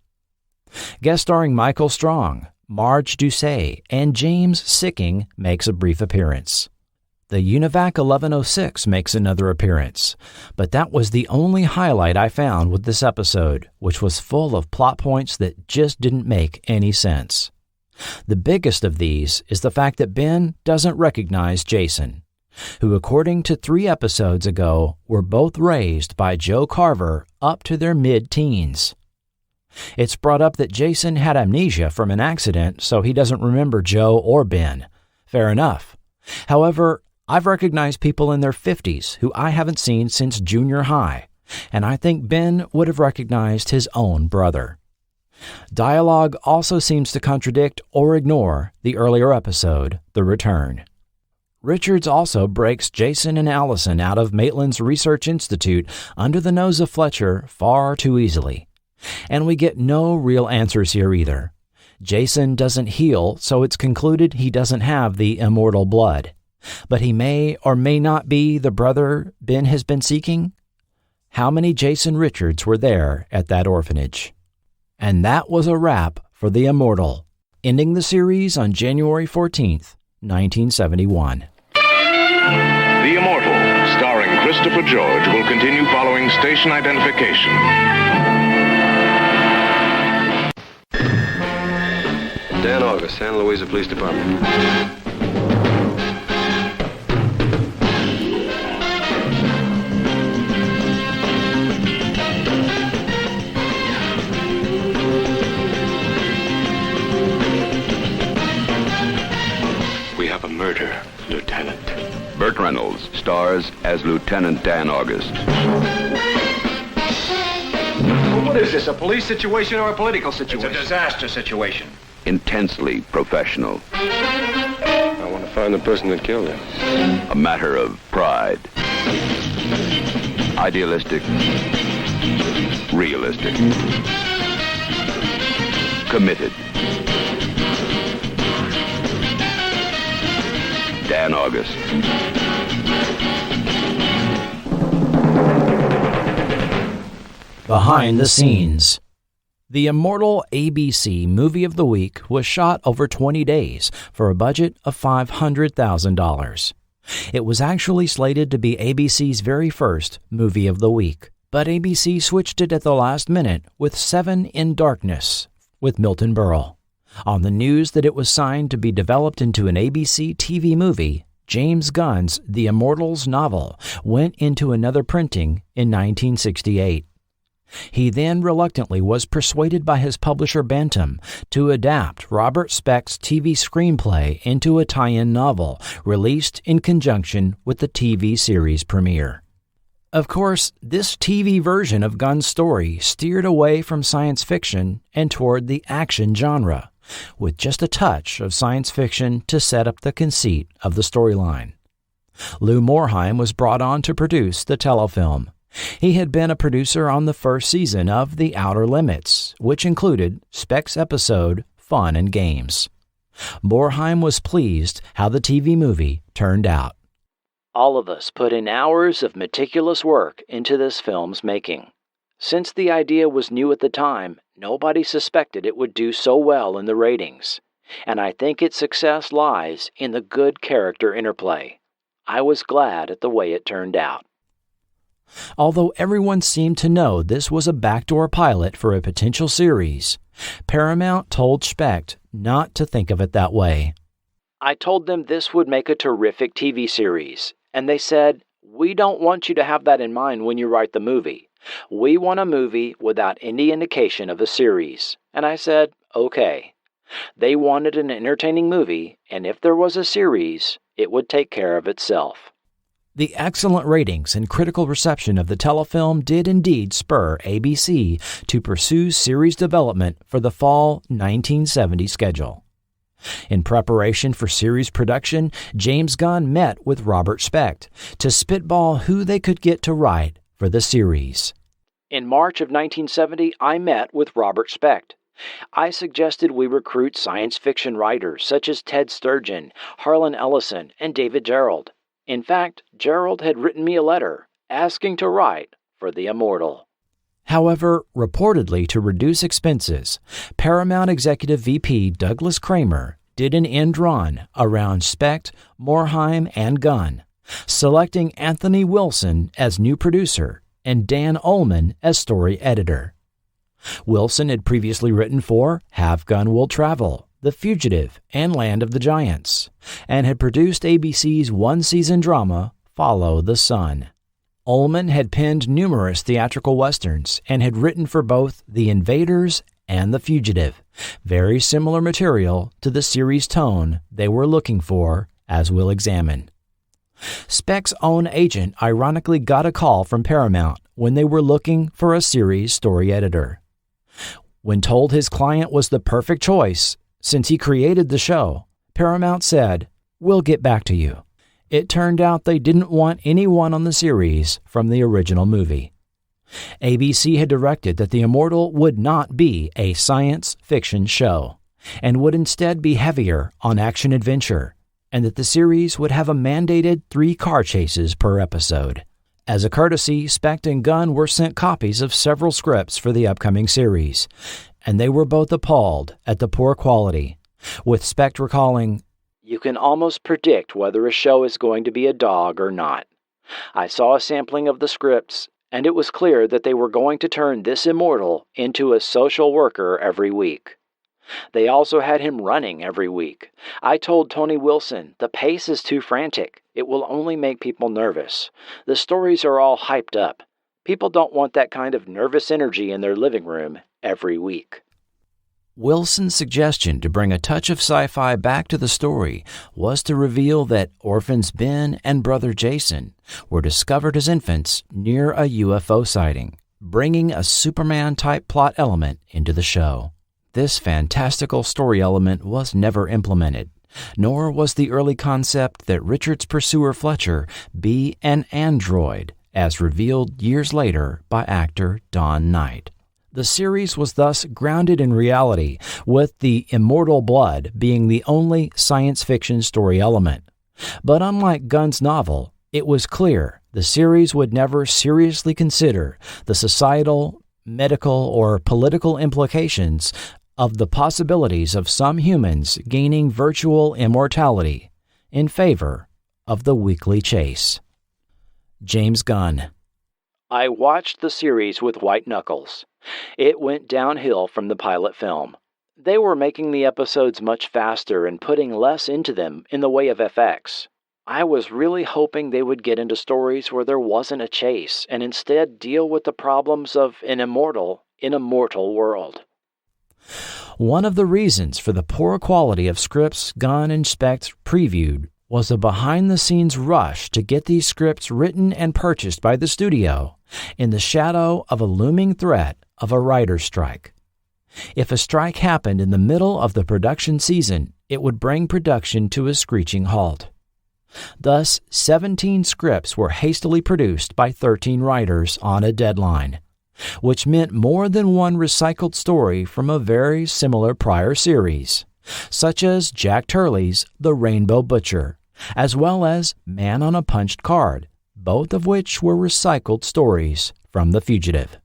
Speaker 1: Guest starring Michael Strong, Marge Doucet, and James Sicking makes a brief appearance. The Univac 1106 makes another appearance, but that was the only highlight I found with this episode, which was full of plot points that just didn't make any sense. The biggest of these is the fact that Ben doesn't recognize Jason, who, according to 3 episodes ago, were both raised by Joe Carver up to their mid-teens. It's brought up that Jason had amnesia from an accident, so he doesn't remember Joe or Ben. Fair enough. However, I've recognized people in their 50s who I haven't seen since junior high, and I think Ben would have recognized his own brother. Dialogue also seems to contradict or ignore the earlier episode, The Return. Richards also breaks Jason and Allison out of Maitland's Research Institute under the nose of Fletcher far too easily. And we get no real answers here either. Jason doesn't heal, so it's concluded he doesn't have the immortal blood. But he may or may not be the brother Ben has been seeking. How many Jason Richards were there at that orphanage? And that was a wrap for The Immortal, ending the series on January 14th, 1971.
Speaker 12: The Immortal, starring Christopher George, will continue following station identification.
Speaker 13: Dan August, Santa Luisa Police Department.
Speaker 12: We have a murder, Lieutenant.
Speaker 14: Burt Reynolds stars as Lieutenant Dan August.
Speaker 15: What is this, a police situation or a political situation?
Speaker 7: It's a disaster situation.
Speaker 14: Intensely professional.
Speaker 13: I want to find the person that killed him.
Speaker 14: A matter of pride. Idealistic. Realistic. Committed. Dan August.
Speaker 1: Behind the scenes. The Immortal ABC Movie of the Week was shot over 20 days for a budget of $500,000. It was actually slated to be ABC's very first Movie of the Week, but ABC switched it at the last minute with Seven in Darkness with Milton Berle. On the news that it was signed to be developed into an ABC TV movie, James Gunn's The Immortals novel went into another printing in 1968. He then reluctantly was persuaded by his publisher Bantam to adapt Robert Specht's TV screenplay into a tie-in novel released in conjunction with the TV series premiere. Of course, this TV version of Gunn's story steered away from science fiction and toward the action genre, with just a touch of science fiction to set up the conceit of the storyline. Lou Morheim was brought on to produce the telefilm. He had been a producer on the first season of The Outer Limits, which included Specht's episode Fun and Games. Morheim was pleased how the TV movie turned out. All of us put in hours of meticulous work into this film's making. Since the idea was new at the time, nobody suspected it would do so well in the ratings, and I think its success lies in the good character interplay. I was glad at the way it turned out. Although everyone seemed to know this was a backdoor pilot for a potential series, Paramount told Specht not to think of it that way. I told them this would make a terrific TV series, and they said, "We don't want you to have that in mind when you write the movie. We want a movie without any indication of a series." And I said, okay. They wanted an entertaining movie, and if there was a series, it would take care of itself. The excellent ratings and critical reception of the telefilm did indeed spur ABC to pursue series development for the fall 1970 schedule. In preparation for series production, James Gunn met with Robert Specht to spitball who they could get to write for the series. In March of 1970, I met with Robert Specht. I suggested we recruit science fiction writers such as Ted Sturgeon, Harlan Ellison, and David Gerrold. In fact, Gerald had written me a letter asking to write for The Immortal. However, reportedly to reduce expenses, Paramount Executive VP Douglas Kramer did an end run around Specht, Morheim, and Gunn, selecting Anthony Wilson as new producer and Dan Ullman as story editor. Wilson had previously written for Have Gun Will Travel, The Fugitive, and Land of the Giants, and had produced ABC's one-season drama, Follow the Sun. Ullman had penned numerous theatrical westerns and had written for both The Invaders and The Fugitive, very similar material to the series tone they were looking for, as we'll examine. Specht's own agent ironically got a call from Paramount when they were looking for a series story editor. When told his client was the perfect choice, since he created the show, Paramount said, "We'll get back to you." It turned out they didn't want anyone on the series from the original movie. ABC had directed that The Immortal would not be a science fiction show, and would instead be heavier on action-adventure, and that the series would have a mandated 3 car chases per episode. As a courtesy, Specht and Gunn were sent copies of several scripts for the upcoming series, and they were both appalled at the poor quality, with Specht recalling, "You can almost predict whether a show is going to be a dog or not. I saw a sampling of the scripts, and it was clear that they were going to turn this Immortal into a social worker every week. They also had him running every week. I told Tony Wilson, the pace is too frantic. It will only make people nervous. The stories are all hyped up. People don't want that kind of nervous energy in their living room every week." Wilson's suggestion to bring a touch of sci-fi back to the story was to reveal that orphans Ben and brother Jason were discovered as infants near a UFO sighting, bringing a Superman-type plot element into the show. This fantastical story element was never implemented, nor was the early concept that Richard's pursuer Fletcher be an android, as revealed years later by actor Don Knight. The series was thus grounded in reality, with the immortal blood being the only science fiction story element. But unlike Gunn's novel, it was clear the series would never seriously consider the societal, medical, or political implications of the possibilities of some humans gaining virtual immortality in favor of the weekly chase. James Gunn. I watched the series with white knuckles. It went downhill from the pilot film. They were making the episodes much faster and putting less into them in the way of FX. I was really hoping they would get into stories where there wasn't a chase and instead deal with the problems of an immortal in a mortal world. One of the reasons for the poor quality of scripts Gunn and Specht previewed was a behind-the-scenes rush to get these scripts written and purchased by the studio in the shadow of a looming threat of a writer's strike. If a strike happened in the middle of the production season, it would bring production to a screeching halt. Thus, 17 scripts were hastily produced by 13 writers on a deadline, which meant more than one recycled story from a very similar prior series, such as Jack Turley's The Rainbow Butcher, as well as Man on a Punched Card, both of which were recycled stories from The Fugitive.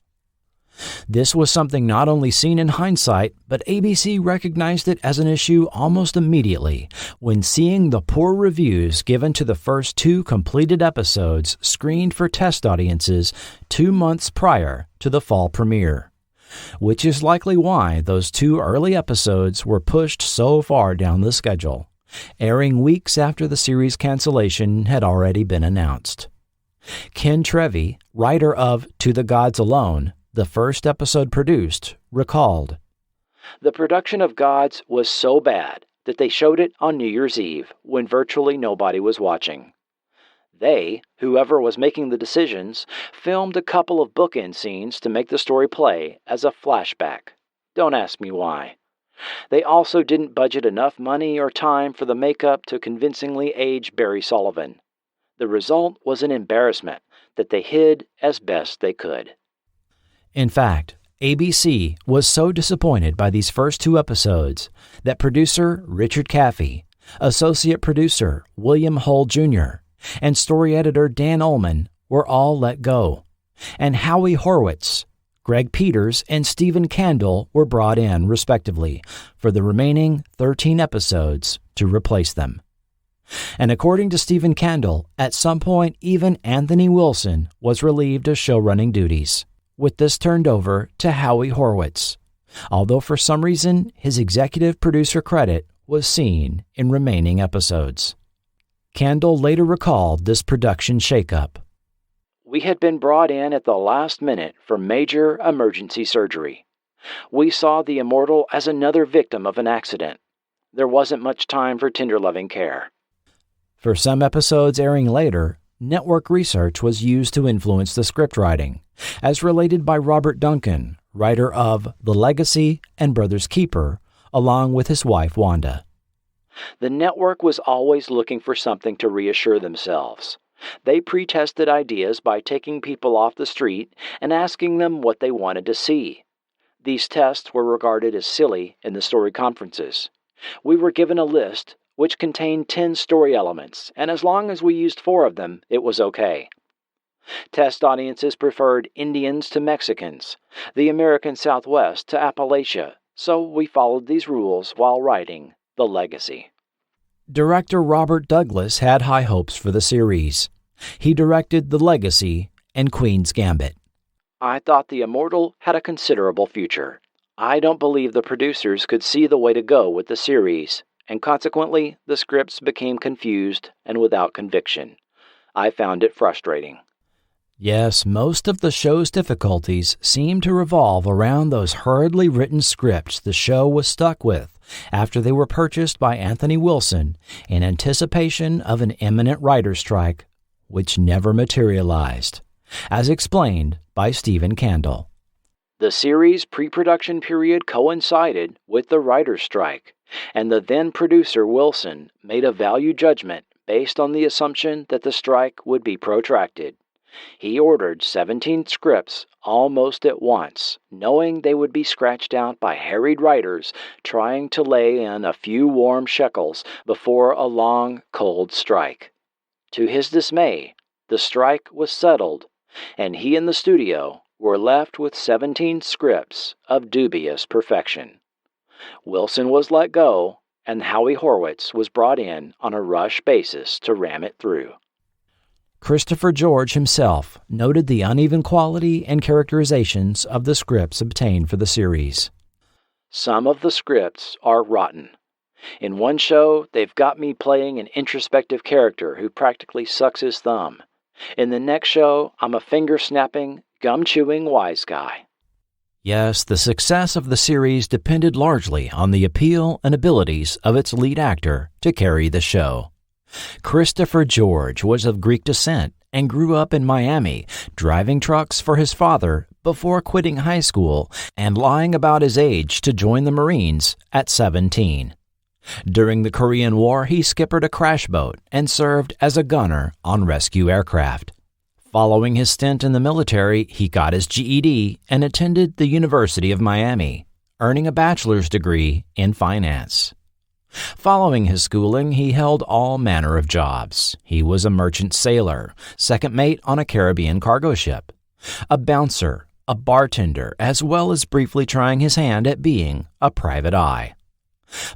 Speaker 1: This was something not only seen in hindsight, but ABC recognized it as an issue almost immediately when seeing the poor reviews given to the first 2 completed episodes screened for test audiences 2 months prior to the fall premiere, which is likely why those 2 early episodes were pushed so far down the schedule, airing weeks after the series cancellation had already been announced. Ken Trevi, writer of To the Gods Alone, the first episode produced, recalled, "The production of Gods was so bad that they showed it on New Year's Eve when virtually nobody was watching. They, whoever was making the decisions, filmed a couple of bookend scenes to make the story play as a flashback. Don't ask me why. They also didn't budget enough money or time for the makeup to convincingly age Barry Sullivan. The result was an embarrassment that they hid as best they could." In fact, ABC was so disappointed by these first 2 episodes that producer Richard Caffey, associate producer William Hull Jr., and story editor Dan Ullman were all let go, and Howie Horowitz, Greg Peters, and Stephen Kendall were brought in, respectively, for the remaining 13 episodes to replace them. And according to Stephen Kendall, at some point even Anthony Wilson was relieved of show-running duties, with this turned over to Howie Horowitz, although for some reason his executive producer credit was seen in remaining episodes. Kendall later recalled this production shakeup. "We had been brought in at the last minute for major emergency surgery. We saw the Immortal as another victim of an accident. There wasn't much time for tender-loving care." For some episodes airing later, network research was used to influence the script writing, as related by Robert Duncan, writer of The Legacy and Brother's Keeper, along with his wife Wanda. The network was always looking for something to reassure themselves. They pre-tested ideas by taking people off the street and asking them what they wanted to see. These tests were regarded as silly in the story conferences. We were given a list which contained 10 story elements, and as long as we used 4 of them, it was okay. Test audiences preferred Indians to Mexicans, the American Southwest to Appalachia, so we followed these rules while writing The Legacy. Director Robert Douglas had high hopes for the series. He directed The Legacy and Queen's Gambit. I thought The Immortal had a considerable future. I don't believe the producers could see the way to go with the series, and consequently, the scripts became confused and without conviction. I found it frustrating. Yes, most of the show's difficulties seem to revolve around those hurriedly written scripts the show was stuck with after they were purchased by Anthony Wilson in anticipation of an imminent writer's strike, which never materialized, as explained by Stephen Kendall. The series' pre-production period coincided with the writer's strike, and the then-producer Wilson made a value judgment based on the assumption that the strike would be protracted. He ordered 17 scripts almost at once, knowing they would be scratched out by harried writers trying to lay in a few warm shekels before a long, cold strike. To his dismay, the strike was settled, and he and the studio were left with 17 scripts of dubious perfection. Wilson was let go, and Howie Horowitz was brought in on a rush basis to ram it through. Christopher George himself noted the uneven quality and characterizations of the scripts obtained for the series. Some of the scripts are rotten. In one show, they've got me playing an introspective character who practically sucks his thumb. In the next show, I'm a finger-snapping, gum-chewing wise guy. Yes, the success of the series depended largely on the appeal and abilities of its lead actor to carry the show. Christopher George was of Greek descent and grew up in Miami, driving trucks for his father before quitting high school and lying about his age to join the Marines at 17. During the Korean War, he skippered a crash boat and served as a gunner on rescue aircraft. Following his stint in the military, he got his GED and attended the University of Miami, earning a bachelor's degree in finance. Following his schooling, he held all manner of jobs. He was a merchant sailor, second mate on a Caribbean cargo ship, a bouncer, a bartender, as well as briefly trying his hand at being a private eye.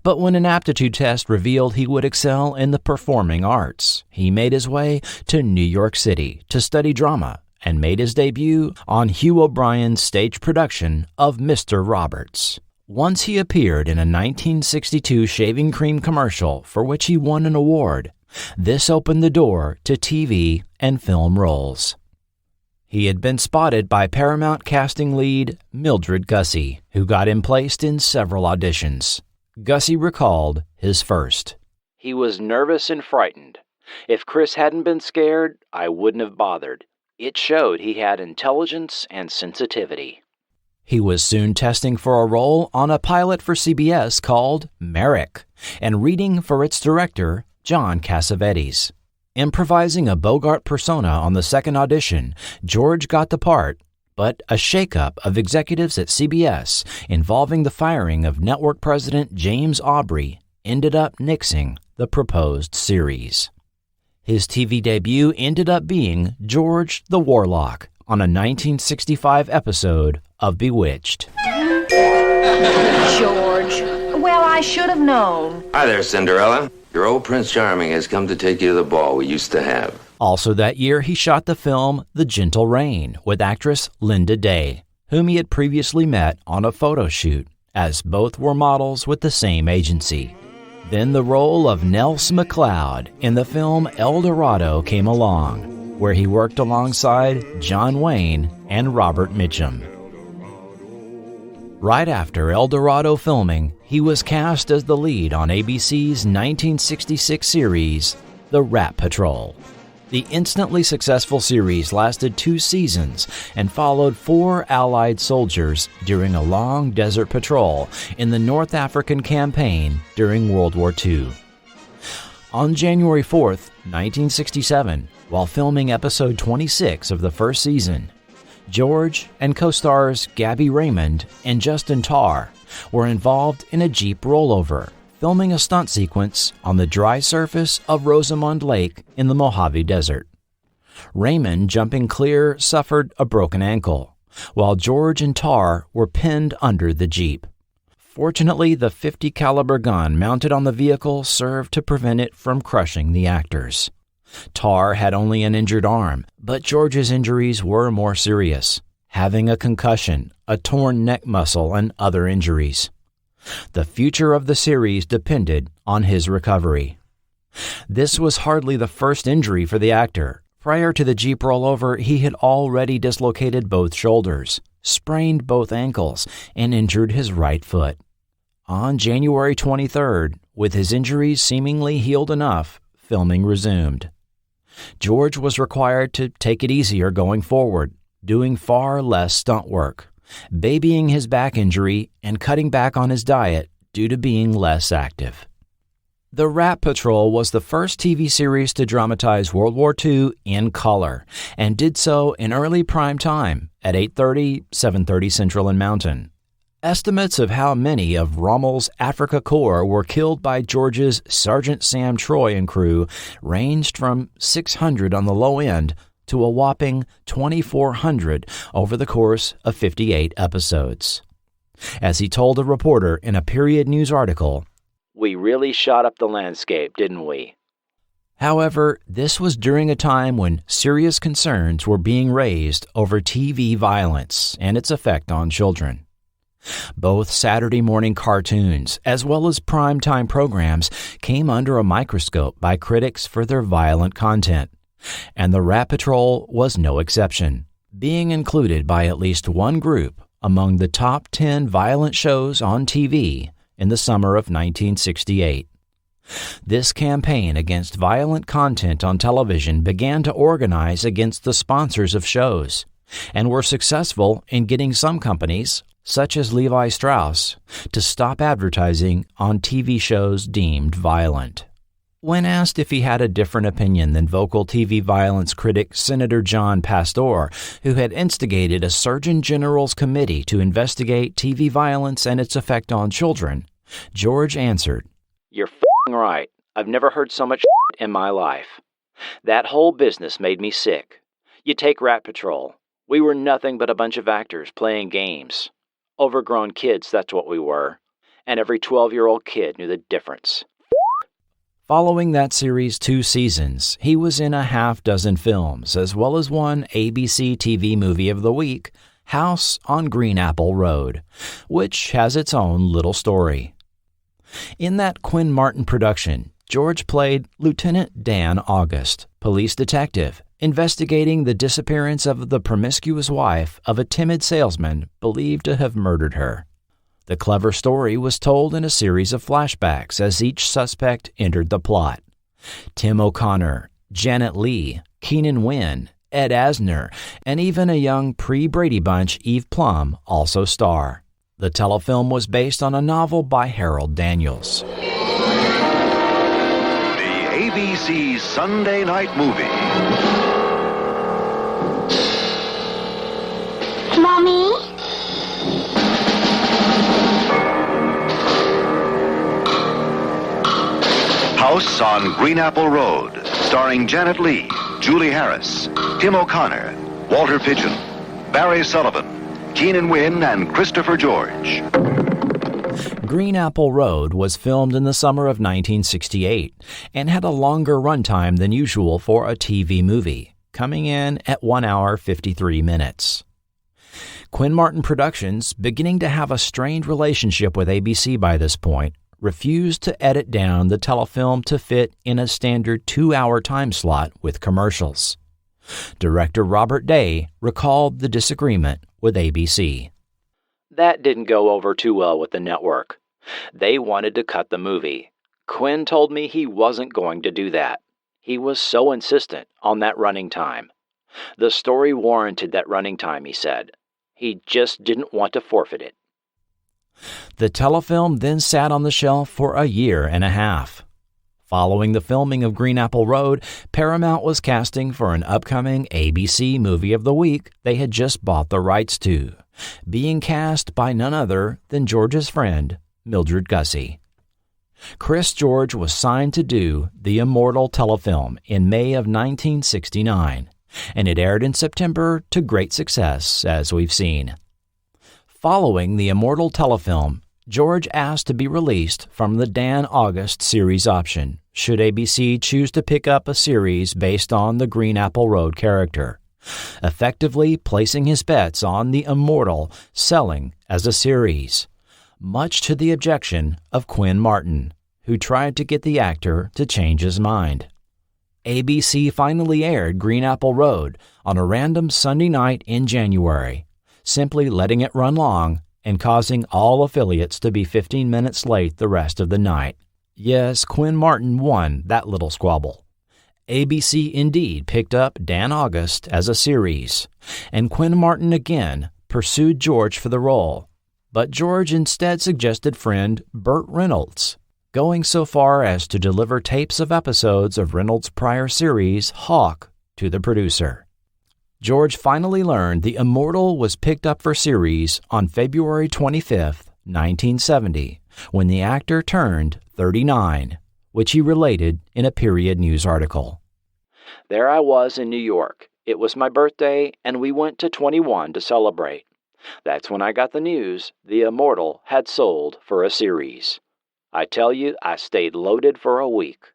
Speaker 1: But when an aptitude test revealed he would excel in the performing arts, he made his way to New York City to study drama and made his debut on Hugh O'Brien's stage production of Mr. Roberts. Once he appeared in a 1962 shaving cream commercial for which he won an award. This opened the door to TV and film roles. He had been spotted by Paramount casting lead Mildred Gussie, who got him placed in several auditions. Gussie recalled his first. He was nervous and frightened. If Chris hadn't been scared, I wouldn't have bothered. It showed he had intelligence and sensitivity. He was soon testing for a role on a pilot for CBS called Merrick and reading for its director, John Cassavetes. Improvising a Bogart persona on the second audition, George got the part, but a shakeup of executives at CBS involving the firing of network president James Aubrey ended up nixing the proposed series. His TV debut ended up being George the Warlock on a 1965 episode of Bewitched.
Speaker 16: George, well, I should have known.
Speaker 3: Hi there, Cinderella. Your old Prince Charming has come to take you to the ball we used to have.
Speaker 1: Also that year, he shot the film The Gentle Rain with actress Linda Day, whom he had previously met on a photo shoot, as both were models with the same agency. Then the role of Nels McLeod in the film El Dorado came along, where he worked alongside John Wayne and Robert Mitchum. Right after El Dorado filming, he was cast as the lead on ABC's 1966 series, The Rat Patrol. The instantly successful series lasted 2 seasons and followed 4 Allied soldiers during a long desert patrol in the North African campaign during World War II. On January 4th, 1967, while filming episode 26 of the first season, George and co-stars Gabby Raymond and Justin Tarr were involved in a Jeep rollover, filming a stunt sequence on the dry surface of Rosamond Lake in the Mojave Desert. Raymond, jumping clear, suffered a broken ankle, while George and Tarr were pinned under the Jeep. Fortunately, the .50 caliber gun mounted on the vehicle served to prevent it from crushing the actors. Tarr had only an injured arm, but George's injuries were more serious, having a concussion, a torn neck muscle, and other injuries. The future of the series depended on his recovery. This was hardly the first injury for the actor. Prior to the Jeep rollover, he had already dislocated both shoulders, sprained both ankles, and injured his right foot. On January 23rd, with his injuries seemingly healed enough, filming resumed. George was required to take it easier going forward, doing far less stunt work, babying his back injury, and cutting back on his diet due to being less active. The Rat Patrol was the first TV series to dramatize World War II in color, and did so in early prime time at 8:30, 7:30 Central and Mountain. Estimates of how many of Rommel's Africa Corps were killed by George's Sergeant Sam Troy and crew ranged from 600 on the low end to a whopping 2,400 over the course of 58 episodes. As he told a reporter in a Period News article, "We really shot up the landscape, didn't we?" However, this was during a time when serious concerns were being raised over TV violence and its effect on children. Both Saturday morning cartoons, as well as primetime programs, came under a microscope by critics for their violent content, and the Rat Patrol was no exception, being included by at least one group among the top 10 violent shows on TV in the summer of 1968. This campaign against violent content on television began to organize against the sponsors of shows, and were successful in getting some companies, such as Levi Strauss, to stop advertising on TV shows deemed violent. When asked if he had a different opinion than vocal TV violence critic Senator John Pastor, who had instigated a Surgeon General's committee to investigate TV violence and its effect on children, George answered, "You're f***ing right. I've never heard so much in my life. That whole business made me sick. You take Rat Patrol. We were nothing but a bunch of actors playing games. Overgrown kids, that's what we were. And every 12-year-old kid knew the difference." Following that series' 2 seasons, he was in a half-dozen films, as well as one ABC TV movie of the week, House on Green Apple Road, which has its own little story. In that Quinn Martin production, George played Lieutenant Dan August, police detective, investigating the disappearance of the promiscuous wife of a timid salesman believed to have murdered her. The clever story was told in a series of flashbacks as each suspect entered the plot. Tim O'Connor, Janet Leigh, Keenan Wynn, Ed Asner, and even a young pre-Brady Bunch Eve Plum also star. The telefilm was based on a novel by Harold Daniels.
Speaker 17: The ABC Sunday Night Movie.
Speaker 18: Mommy?
Speaker 17: House on Green Apple Road, starring Janet Leigh, Julie Harris, Tim O'Connor, Walter Pidgeon, Barry Sullivan, Keenan Wynn, and Christopher George.
Speaker 1: Green Apple Road was filmed in the summer of 1968 and had a longer runtime than usual for a TV movie, coming in at 1 hour 53 minutes. Quinn Martin Productions, beginning to have a strained relationship with ABC by this point, refused to edit down the telefilm to fit in a standard 2-hour time slot with commercials. Director Robert Day recalled the disagreement with ABC. "That didn't go over too well with the network. They wanted to cut the movie. Quinn told me he wasn't going to do that. He was so insistent on that running time. The story warranted that running time, he said. He just didn't want to forfeit it." The telefilm then sat on the shelf for a year and a half. Following the filming of Green Apple Road, Paramount was casting for an upcoming ABC Movie of the Week they had just bought the rights to, being cast by none other than George's friend, Mildred Gussie. Chris George was signed to do the Immortal telefilm in May of 1969, and it aired in September to great success, as we've seen. Following the Immortal telefilm, George asked to be released from the Dan August series option, should ABC choose to pick up a series based on the Green Apple Road character, effectively placing his bets on the Immortal selling as a series, much to the objection of Quinn Martin, who tried to get the actor to change his mind. ABC finally aired Green Apple Road on a random Sunday night in January, simply letting it run long and causing all affiliates to be 15 minutes late the rest of the night. Yes, Quinn Martin won that little squabble. ABC indeed picked up Dan August as a series, and Quinn Martin again pursued George for the role, but George instead suggested friend Burt Reynolds, going so far as to deliver tapes of episodes of Reynolds' prior series, Hawk, to the producer. George finally learned the Immortal was picked up for series on February 25, 1970, when the actor turned 39, which he related in a Period News article. There I was in New York. It was my birthday, and we went to 21 to celebrate. That's when I got the news the Immortal had sold for a series. I tell you, I stayed loaded for a week.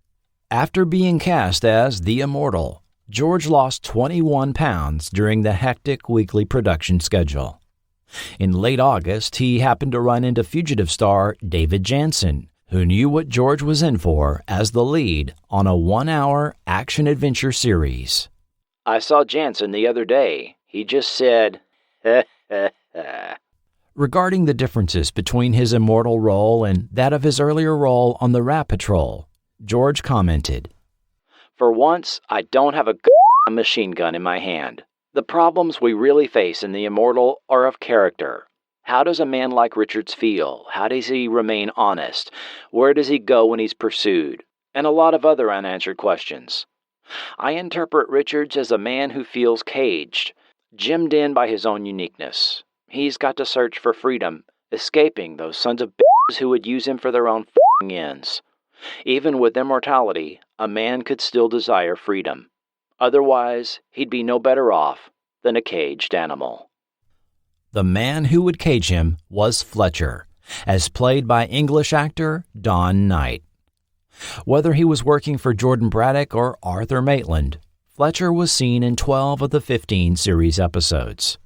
Speaker 1: After being cast as the Immortal, George lost 21 pounds during the hectic weekly production schedule. In late August, he happened to run into Fugitive star David Jansen, who knew what George was in for as the lead on a 1-hour action-adventure series. I saw Jansen the other day. He just said, Regarding the differences between his Immortal role and that of his earlier role on the Rat Patrol, George commented, For once, I don't have a machine gun in my hand. The problems we really face in the Immortal are of character. How does a man like Richards feel? How does he remain honest? Where does he go when he's pursued? And a lot of other unanswered questions. I interpret Richards as a man who feels caged, gemmed in by his own uniqueness. He's got to search for freedom, escaping those sons of bitches who would use him for their own f***ing ends. Even with immortality, a man could still desire freedom. Otherwise, he'd be no better off than a caged animal. The man who would cage him was Fletcher, as played by English actor Don Knight. Whether he was working for Jordan Braddock or Arthur Maitland, Fletcher was seen in 12 of the 15 series episodes.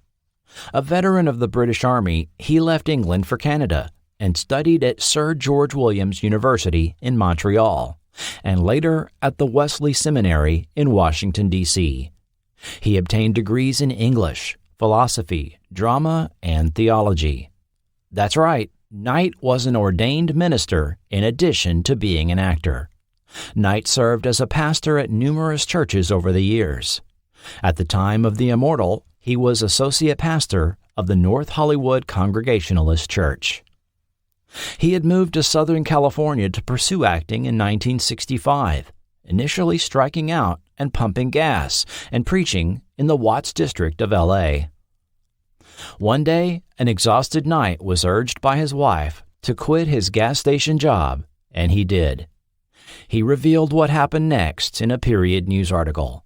Speaker 1: A veteran of the British Army, he left England for Canada and studied at Sir George Williams University in Montreal, and later at the Wesley Seminary in Washington, D.C. He obtained degrees in English, philosophy, drama, and theology. That's right, Knight was an ordained minister in addition to being an actor. Knight served as a pastor at numerous churches over the years. At the time of the Immortal, he was associate pastor of the North Hollywood Congregationalist Church. He had moved to Southern California to pursue acting in 1965, initially striking out and pumping gas and preaching in the Watts district of L.A. One day, an exhausted Knight was urged by his wife to quit his gas station job, and he did. He revealed what happened next in a Period News article.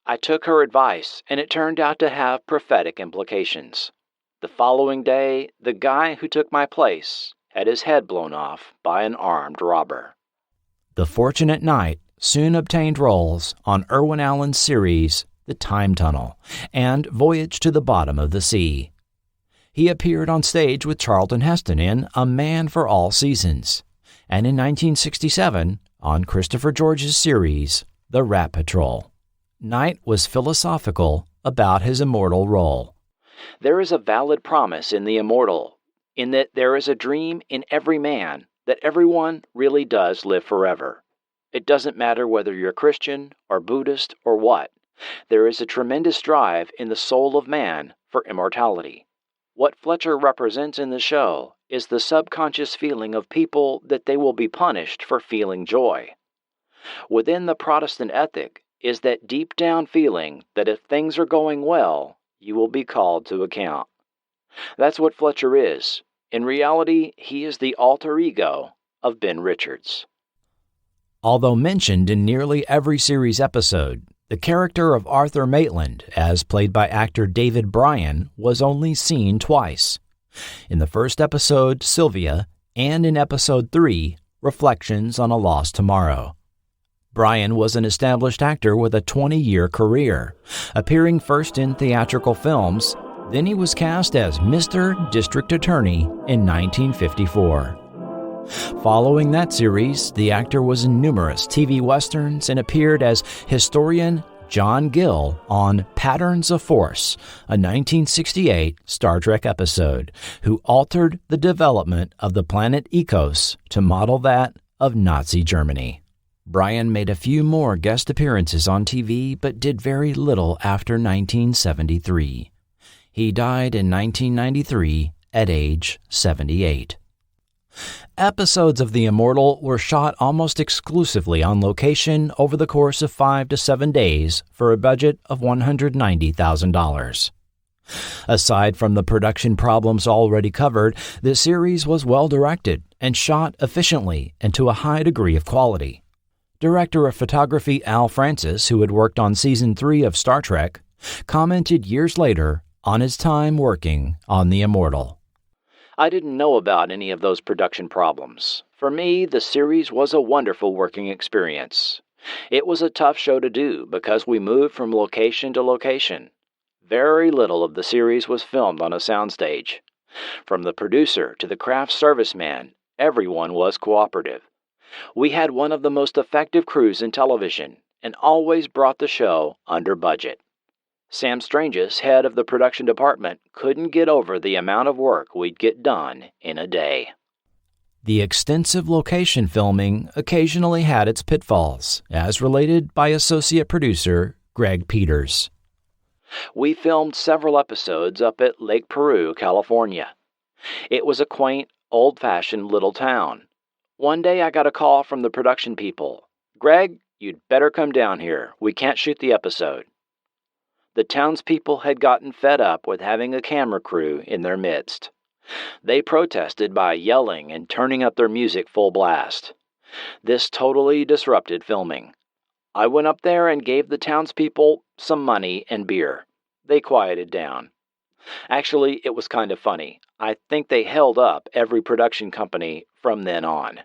Speaker 1: I took her advice, and it turned out to have prophetic implications. The following day, the guy who took my place had his head blown off by an armed robber. The fortunate Knight soon obtained roles on Irwin Allen's series The Time Tunnel and Voyage to the Bottom of the Sea. He appeared on stage with Charlton Heston in A Man for All Seasons, and in 1967 on Christopher George's series The Rat Patrol. Knight was philosophical about his Immortal role. There is a valid promise in the Immortal, in that there is a dream in every man that everyone really does live forever. It doesn't matter whether you're Christian or Buddhist or what. There is a tremendous drive in the soul of man for immortality. What Fletcher represents in the show is the subconscious feeling of people that they will be punished for feeling joy. Within the Protestant ethic is that deep down feeling that if things are going well, you will be called to account. That's what Fletcher is. In reality, he is the alter ego of Ben Richards. Although mentioned in nearly every series episode, the character of Arthur Maitland, as played by actor David Bryan, was only seen twice. In the first episode, Sylvia, and in episode 3, Reflections on a Lost Tomorrow. Bryan was an established actor with a 20-year career, appearing first in theatrical films, then he was cast as Mr. District Attorney in 1954. Following that series, the actor was in numerous TV westerns and appeared as historian John Gill on Patterns of Force, a 1968 Star Trek episode, who altered the development of the planet Ecos to model that of Nazi Germany. Bryan made a few more guest appearances on TV, but did very little after 1973. He died in 1993 at age 78. Episodes of The Immortal were shot almost exclusively on location over the course of 5 to 7 days for a budget of $190,000. Aside from the production problems already covered, the series was well directed and shot efficiently and to a high degree of quality. Director of photography Al Francis, who had worked on Season 3 of Star Trek, commented years later on his time working on The Immortal. I didn't know about any of those production problems. For me, the series was a wonderful working experience. It was a tough show to do because we moved from location to location. Very little of the series was filmed on a soundstage. From the producer to the craft serviceman, everyone was cooperative. We had one of the most effective crews in television and always brought the show under budget. Sam Strange's head of the production department couldn't get over the amount of work we'd get done in a day. The extensive location filming occasionally had its pitfalls, as related by associate producer Greg Peters. We filmed several episodes up at Lake Peru, California. It was a quaint, old-fashioned little town. One day I got a call from the production people. "Greg, you'd better come down here. We can't shoot the episode." The townspeople had gotten fed up with having a camera crew in their midst. They protested by yelling and turning up their music full blast. This totally disrupted filming. I went up there and gave the townspeople some money and beer. They quieted down. Actually, it was kind of funny. I think they held up every production company from then on.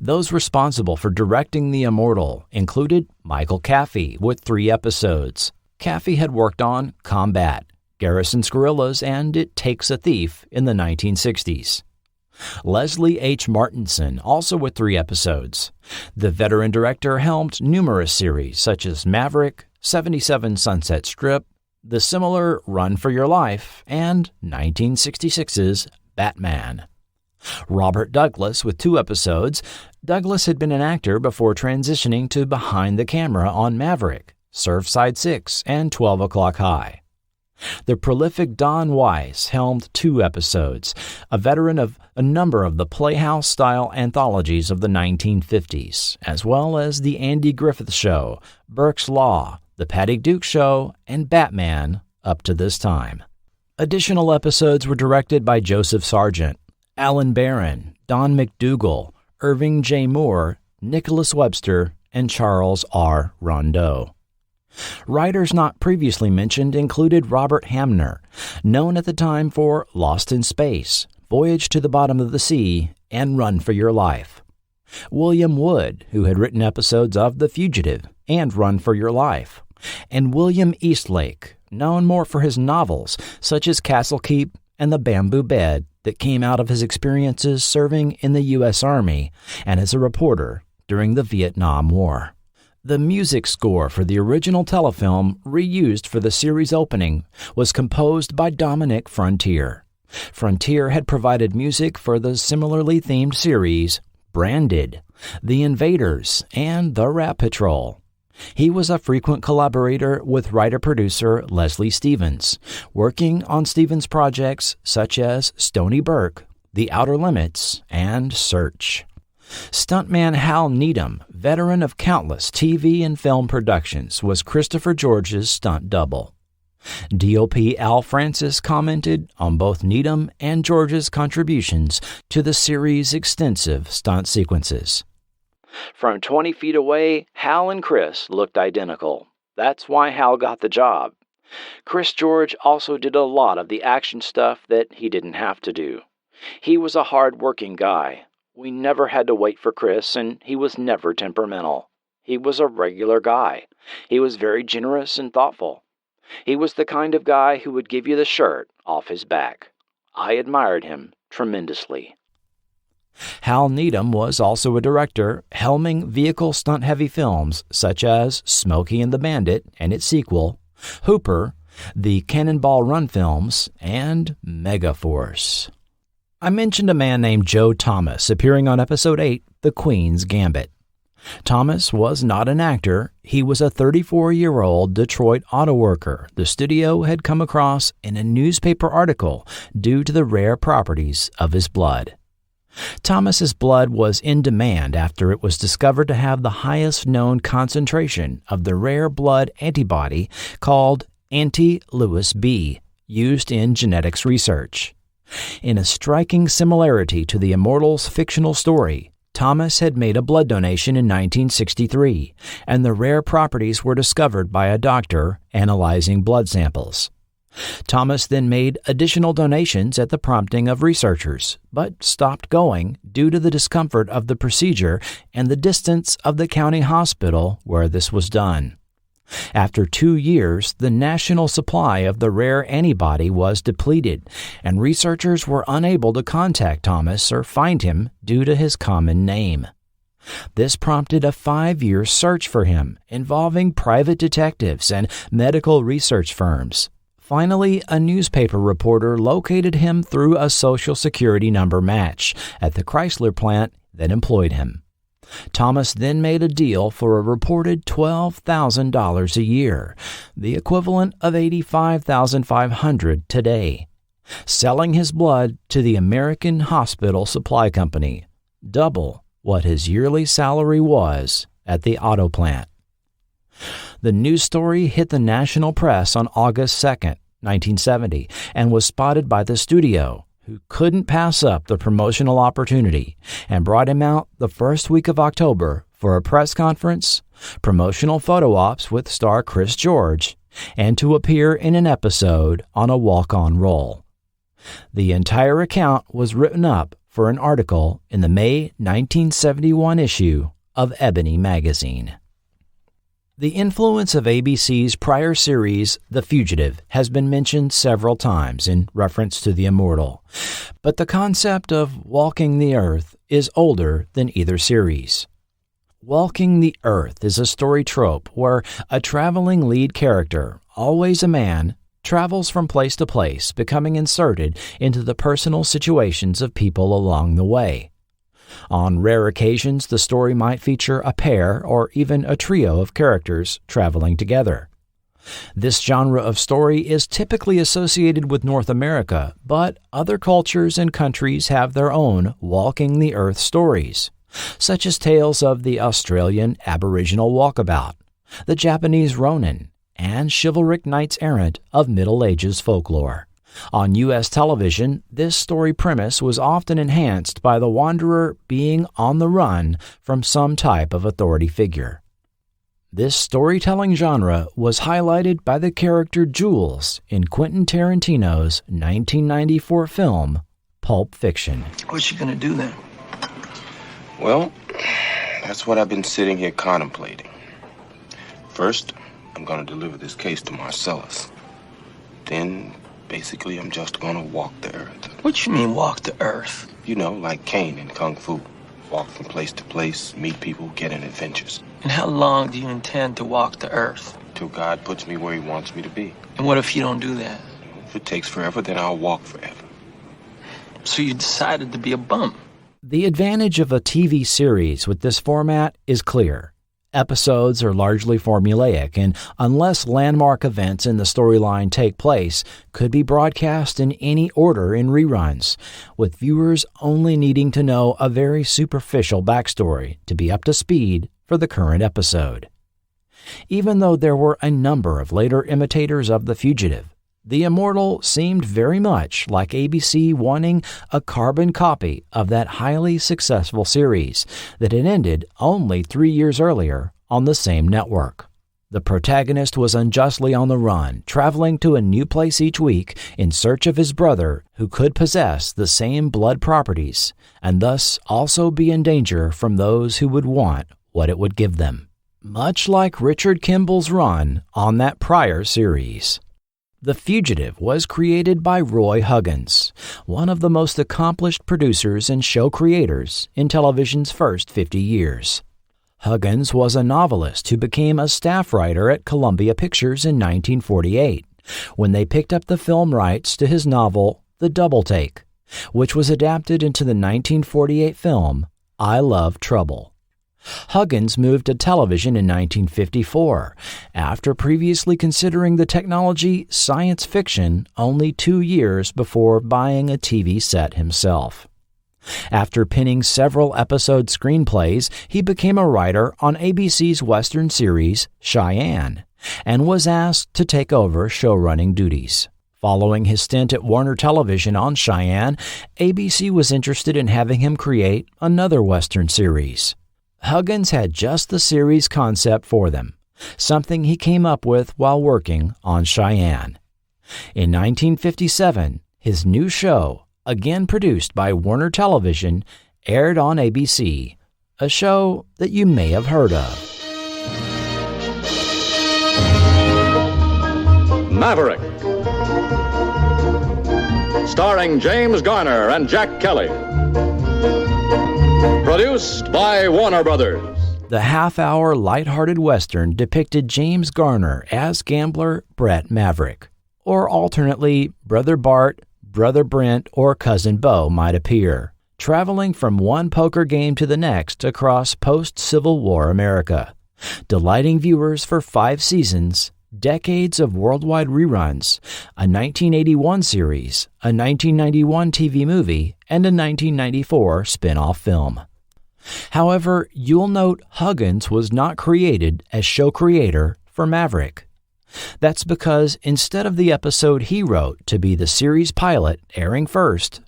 Speaker 1: Those responsible for directing The Immortal included Michael Caffey with 3 episodes. Caffey had worked on Combat, Garrison's Guerrillas, and It Takes a Thief in the 1960s. Leslie H. Martinson, also with 3 episodes. The veteran director helmed numerous series such as Maverick, 77 Sunset Strip, the similar Run for Your Life, and 1966's Batman. Robert Douglas with 2 episodes. Douglas had been an actor before transitioning to behind the camera on Maverick, Surfside 6, and 12 O'Clock High. The prolific Don Weiss helmed 2 episodes, a veteran of a number of the Playhouse-style anthologies of the 1950s, as well as The Andy Griffith Show, Burke's Law, The Patty Duke Show, and Batman up to this time. Additional episodes were directed by Joseph Sargent, Alan Barron, Don McDougall, Irving J. Moore, Nicholas Webster, and Charles R. Rondeau. Writers not previously mentioned included Robert Hamner, known at the time for Lost in Space, Voyage to the Bottom of the Sea, and Run for Your Life. William Wood, who had written episodes of The Fugitive and Run for Your Life. And William Eastlake, known more for his novels such as Castle Keep and The Bamboo Bed that came out of his experiences serving in the U.S. Army and as a reporter during the Vietnam War. The music score for the original telefilm reused for the series opening was composed by Dominic Frontier. Frontier had provided music for the similarly themed series Branded, The Invaders, and The Rat Patrol. He was a frequent collaborator with writer-producer Leslie Stevens, working on Stevens' projects such as Stony Burke, The Outer Limits, and Search. Stuntman Hal Needham, veteran of countless TV and film productions, was Christopher George's stunt double. DOP Al Francis commented on both Needham and George's contributions to the series' extensive stunt sequences. From 20 feet away, Hal and Chris looked identical. That's why Hal got the job. Chris George also did a lot of the action stuff that he didn't have to do. He was a hard-working guy. We never had to wait for Chris, and he was never temperamental. He was a regular guy. He was very generous and thoughtful. He was the kind of guy who would give you the shirt off his back. I admired him tremendously. Hal Needham was also a director, helming vehicle stunt-heavy films such as Smokey and the Bandit and its sequel, Hooper, the Cannonball Run films, and Megaforce. I mentioned a man named Joe Thomas appearing on Episode 8, The Queen's Gambit. Thomas was not an actor. He was a 34-year-old Detroit auto worker the studio had come across in a newspaper article due to the rare properties of his blood. Thomas's blood was in demand after it was discovered to have the highest known concentration of the rare blood antibody called anti-Lewis B, used in genetics research. In a striking similarity to the Immortals fictional story, Thomas had made a blood donation in 1963, and the rare properties were discovered by a doctor analyzing blood samples. Thomas then made additional donations at the prompting of researchers, but stopped going due to the discomfort of the procedure and the distance of the county hospital where this was done. After 2 years, the national supply of the rare antibody was depleted, and researchers were unable to contact Thomas or find him due to his common name. This prompted a 5-year search for him, involving private detectives and medical research firms. Finally, a newspaper reporter located him through a Social Security number match at the Chrysler plant that employed him. Thomas then made a deal for a reported $12,000 a year, the equivalent of $85,500 today, selling his blood to the American Hospital Supply Company, double what his yearly salary was at the auto plant. The news story hit the national press on August 2nd, 1970, and was spotted by the studio, who couldn't pass up the promotional opportunity and brought him out the first week of October for a press conference, promotional photo ops with star Chris George, and to appear in an episode on a walk-on role. The entire account was written up for an article in the May 1971 issue of Ebony magazine. The influence of ABC's prior series, The Fugitive, has been mentioned several times in reference to the Immortal, but the concept of walking the earth is older than either series. Walking the earth is a story trope where a traveling lead character, always a man, travels from place to place, becoming inserted into the personal situations of people along the way. On rare occasions, the story might feature a pair or even a trio of characters traveling together. This genre of story is typically associated with North America, but other cultures and countries have their own walking the earth stories, such as tales of the Australian Aboriginal walkabout, the Japanese Ronin, and chivalric knights-errant of Middle Ages folklore. On U.S. television, this story premise was often enhanced by the wanderer being on the run from some type of authority figure. This storytelling genre was highlighted by the character Jules in Quentin Tarantino's 1994 film, Pulp Fiction.
Speaker 18: What you gonna do then?
Speaker 19: Well, that's what I've been sitting here contemplating. First, I'm gonna deliver this case to Marcellus. Then, basically, I'm just gonna walk the earth.
Speaker 18: What you mean, walk the earth?
Speaker 19: You know, like Kane in Kung Fu. Walk from place to place, meet people, get in adventures.
Speaker 18: And how long do you intend to walk the earth?
Speaker 19: Till God puts me where he wants me to be.
Speaker 18: And what if you don't do that?
Speaker 19: If it takes forever, then I'll walk forever.
Speaker 18: So you decided to be a bum?
Speaker 1: The advantage of a TV series with this format is clear. Episodes are largely formulaic and, unless landmark events in the storyline take place, could be broadcast in any order in reruns, with viewers only needing to know a very superficial backstory to be up to speed for the current episode. Even though there were a number of later imitators of The Fugitive, The Immortal seemed very much like ABC wanting a carbon copy of that highly successful series that had ended only 3 years earlier on the same network. The protagonist was unjustly on the run, traveling to a new place each week in search of his brother who could possess the same blood properties and thus also be in danger from those who would want what it would give them. Much like Richard Kimball's run on that prior series. The Fugitive was created by Roy Huggins, one of the most accomplished producers and show creators in television's first 50 years. Huggins was a novelist who became a staff writer at Columbia Pictures in 1948, when they picked up the film rights to his novel The Double Take, which was adapted into the 1948 film I Love Trouble. Huggins moved to television in 1954, after previously considering the technology science fiction only 2 years before buying a TV set himself. After penning several episode screenplays, he became a writer on ABC's Western series Cheyenne, and was asked to take over showrunning duties. Following his stint at Warner Television on Cheyenne, ABC was interested in having him create another Western series. Huggins had just the series concept for them, something he came up with while working on Cheyenne. In 1957, his new show, again produced by Warner Television, aired on ABC, a show that you may have heard of.
Speaker 20: Maverick, starring James Garner and Jack Kelly. Produced by Warner Brothers.
Speaker 1: The half-hour lighthearted Western depicted James Garner as gambler Brett Maverick, or alternately, Brother Bart, Brother Brent, or Cousin Bo might appear, traveling from one poker game to the next across post-Civil War America, delighting viewers for 5 seasons, decades of worldwide reruns, a 1981 series, a 1991 TV movie, and a 1994 spin-off film. However, you'll note Huggins was not created as show creator for Maverick. That's because instead of the episode he wrote to be the series pilot airing first,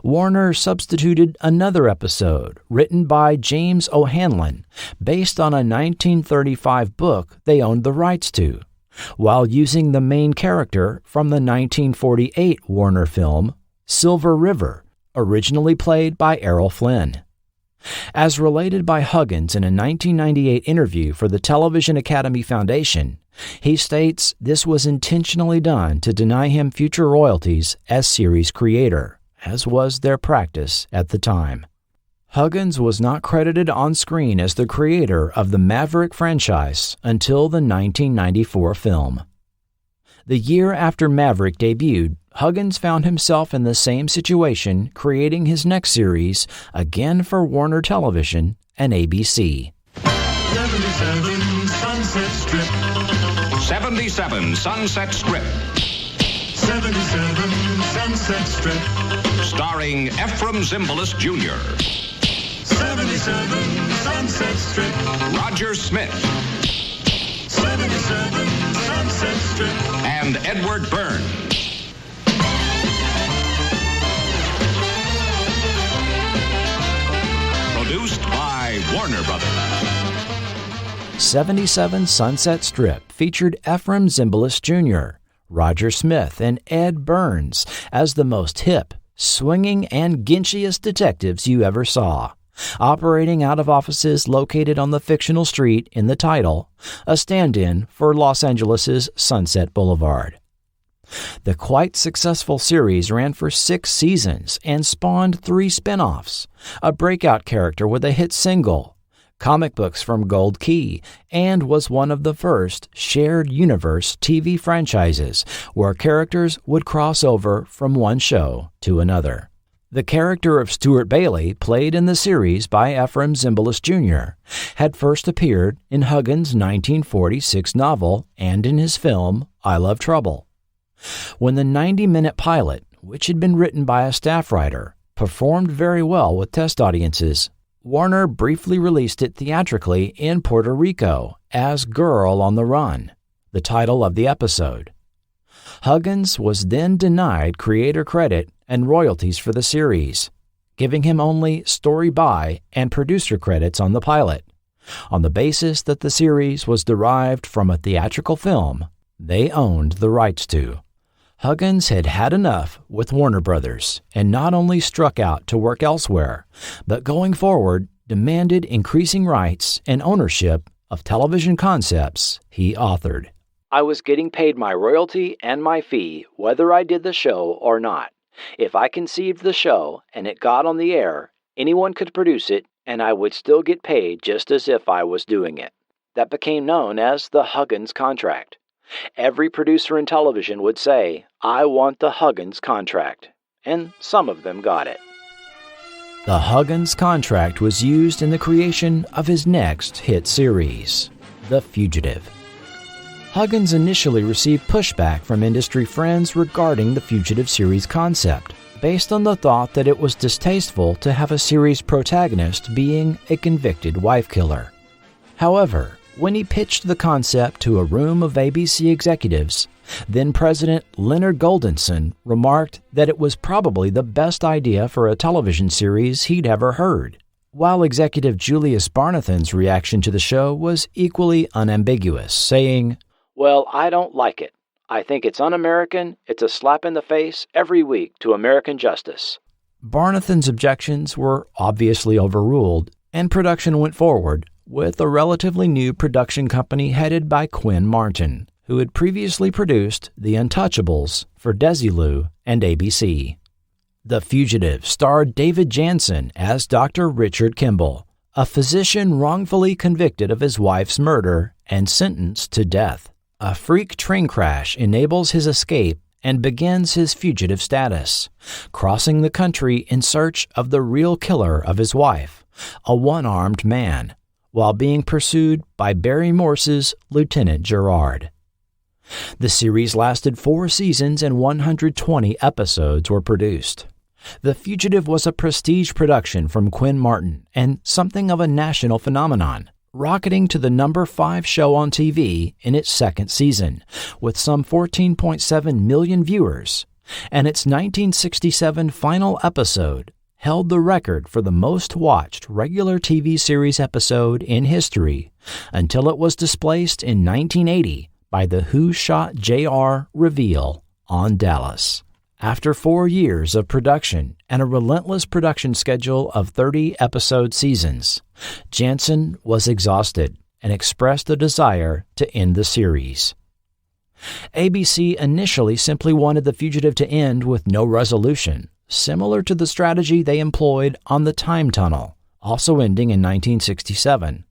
Speaker 1: Warner substituted another episode written by James O'Hanlon based on a 1935 book they owned the rights to, while using the main character from the 1948 Warner film Silver River, originally played by Errol Flynn. As related by Huggins in a 1998 interview for the Television Academy Foundation, he states this was intentionally done to deny him future royalties as series creator, as was their practice at the time. Huggins was not credited on screen as the creator of the Maverick franchise until the 1994 film. The year after Maverick debuted, Huggins found himself in the same situation, creating his next series, again for Warner Television and ABC.
Speaker 5: 77 Sunset Strip.
Speaker 12: 77 Sunset Strip.
Speaker 5: 77 Sunset Strip.
Speaker 12: Starring Ephraim Zimbalist Jr.
Speaker 5: 77 Sunset Strip.
Speaker 12: Roger Smith.
Speaker 5: 77 Sunset Strip.
Speaker 12: And Edward Byrne. Produced by Warner Brothers.
Speaker 1: 77 Sunset Strip featured Ephraim Zimbalist Jr., Roger Smith, and Ed Burns as the most hip, swinging, and ginchiest detectives you ever saw, operating out of offices located on the fictional street in the title, a stand-in for Los Angeles' Sunset Boulevard. The quite successful series ran for 6 seasons and spawned 3 spin-offs, a breakout character with a hit single, comic books from Gold Key, and was one of the first shared universe TV franchises where characters would cross over from one show to another. The character of Stuart Bailey, played in the series by Ephraim Zimbalist Jr., had first appeared in Huggins' 1946 novel and in his film I Love Trouble. When the 90-minute pilot, which had been written by a staff writer, performed very well with test audiences, Warner briefly released it theatrically in Puerto Rico as Girl on the Run, the title of the episode. Huggins was then denied creator credit and royalties for the series, giving him only story by and producer credits on the pilot. On the basis that the series was derived from a theatrical film they owned the rights to. Huggins had had enough with Warner Brothers and not only struck out to work elsewhere, but going forward demanded increasing rights and ownership of television concepts he authored. I was getting paid my royalty and my fee whether I did the show or not. If I conceived the show and it got on the air, anyone could produce it and I would still get paid just as if I was doing it. That became known as the Huggins Contract. Every producer in television would say, "I want the Huggins Contract," and some of them got it. The Huggins Contract was used in the creation of his next hit series, The Fugitive. Huggins initially received pushback from industry friends regarding the Fugitive series concept, based on the thought that it was distasteful to have a series protagonist being a convicted wife killer. However, when he pitched the concept to a room of ABC executives, then-President Leonard Goldenson remarked that it was probably the best idea for a television series he'd ever heard, while executive Julius Barnathan's reaction to the show was equally unambiguous, saying, "Well, I don't like it. I think it's un-American. It's a slap in the face every week to American justice." Barnathan's objections were obviously overruled, and production went forward with a relatively new production company headed by Quinn Martin, who had previously produced The Untouchables for Desilu and ABC. The Fugitive starred David Jansen as Dr. Richard Kimball, a physician wrongfully convicted of his wife's murder and sentenced to death. A freak train crash enables his escape and begins his fugitive status, crossing the country in search of the real killer of his wife, a one-armed man, while being pursued by Barry Morse's Lieutenant Gerard. The series lasted 4 seasons and 120 episodes were produced. The Fugitive was a prestige production from Quinn Martin and something of a national phenomenon, rocketing to the number 5 show on TV in its second season, with some 14.7 million viewers, and its 1967 final episode held the record for the most-watched regular TV series episode in history until it was displaced in 1980 by the Who Shot JR reveal on Dallas. After 4 years of production and a relentless production schedule of 30-episode seasons, Jansen was exhausted and expressed a desire to end the series. ABC initially simply wanted The Fugitive to end with no resolution, similar to the strategy they employed on The Time Tunnel, also ending in 1967.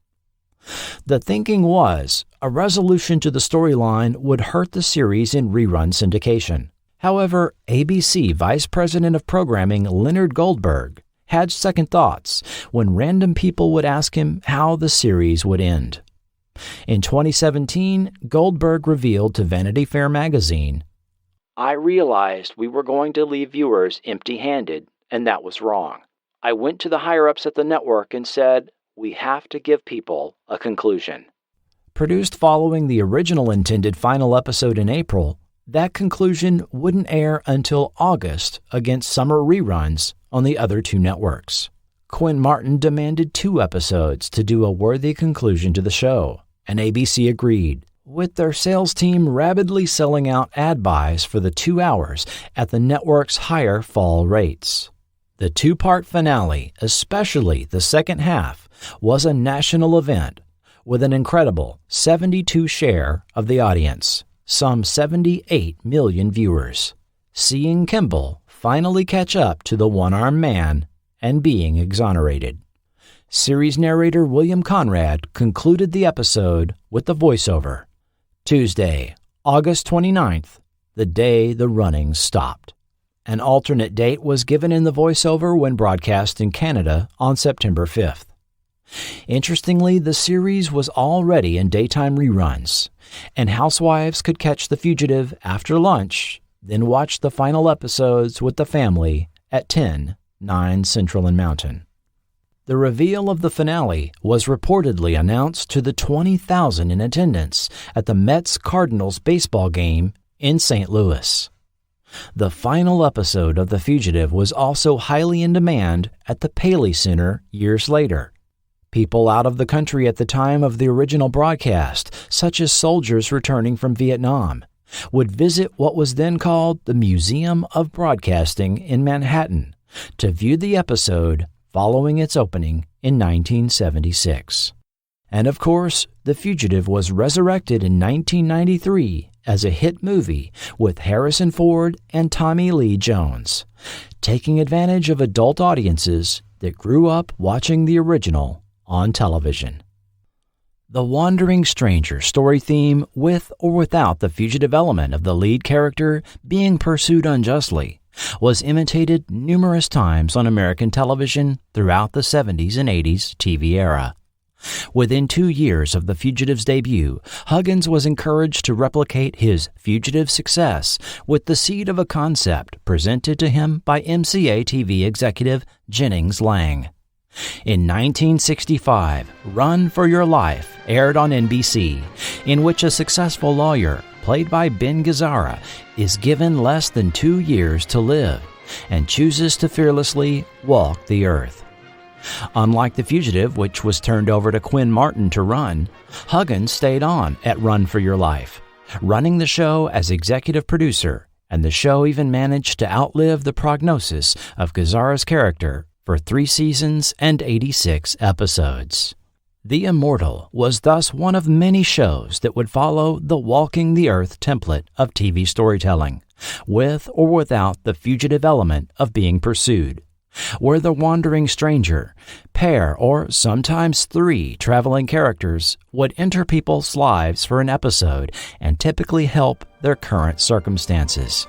Speaker 1: The thinking was a resolution to the storyline would hurt the series in rerun syndication. However, ABC Vice President of Programming Leonard Goldberg had second thoughts when random people would ask him how the series would end. In 2017, Goldberg revealed to Vanity Fair magazine, "I realized we were going to leave viewers empty-handed, and that was wrong. I went to the higher-ups at the network and said, we have to give people a conclusion." Produced following the original intended final episode in April, that conclusion wouldn't air until August against summer reruns on the other 2 networks. Quinn Martin demanded 2 episodes to do a worthy conclusion to the show, and ABC agreed, with their sales team rapidly selling out ad buys for the 2 hours at the network's higher fall rates. The 2-part finale, especially the second half, was a national event with an incredible 72% share of the audience, some 78 million viewers, seeing Kimball finally catch up to the one-armed man and being exonerated. Series narrator William Conrad concluded the episode with the voiceover, "Tuesday, August 29th, the day the running stopped." An alternate date was given in the voiceover when broadcast in Canada on September 5th. Interestingly, the series was already in daytime reruns, and housewives could catch The Fugitive after lunch, then watch the final episodes with the family at 10, 9 Central and Mountain. The reveal of the finale was reportedly announced to the 20,000 in attendance at the Mets-Cardinals baseball game in St. Louis. The final episode of The Fugitive was also highly in demand at the Paley Center years later. People out of the country at the time of the original broadcast, such as soldiers returning from Vietnam, would visit what was then called the Museum of Broadcasting in Manhattan to view the episode following its opening in 1976. And of course, The Fugitive was resurrected in 1993 as a hit movie with Harrison Ford and Tommy Lee Jones, taking advantage of adult audiences that grew up watching the original on television. The wandering stranger story theme, with or without the fugitive element of the lead character being pursued unjustly, was imitated numerous times on American television throughout the 70s and 80s TV era. Within 2 years of The Fugitive's debut, Huggins was encouraged to replicate his fugitive success with the seed of a concept presented to him by MCA TV executive Jennings Lang. In 1965, Run for Your Life aired on NBC, in which a successful lawyer, played by Ben Gazzara, is given less than 2 years to live and chooses to fearlessly walk the earth. Unlike The Fugitive, which was turned over to Quinn Martin to run, Huggins stayed on at Run for Your Life, running the show as executive producer, and the show even managed to outlive the prognosis of Gazzara's character for 3 seasons and 86 episodes. The Immortal was thus one of many shows that would follow the Walking the Earth template of TV storytelling, with or without the fugitive element of being pursued, where the wandering stranger, pair or sometimes 3 traveling characters would enter people's lives for an episode and typically help their current circumstances.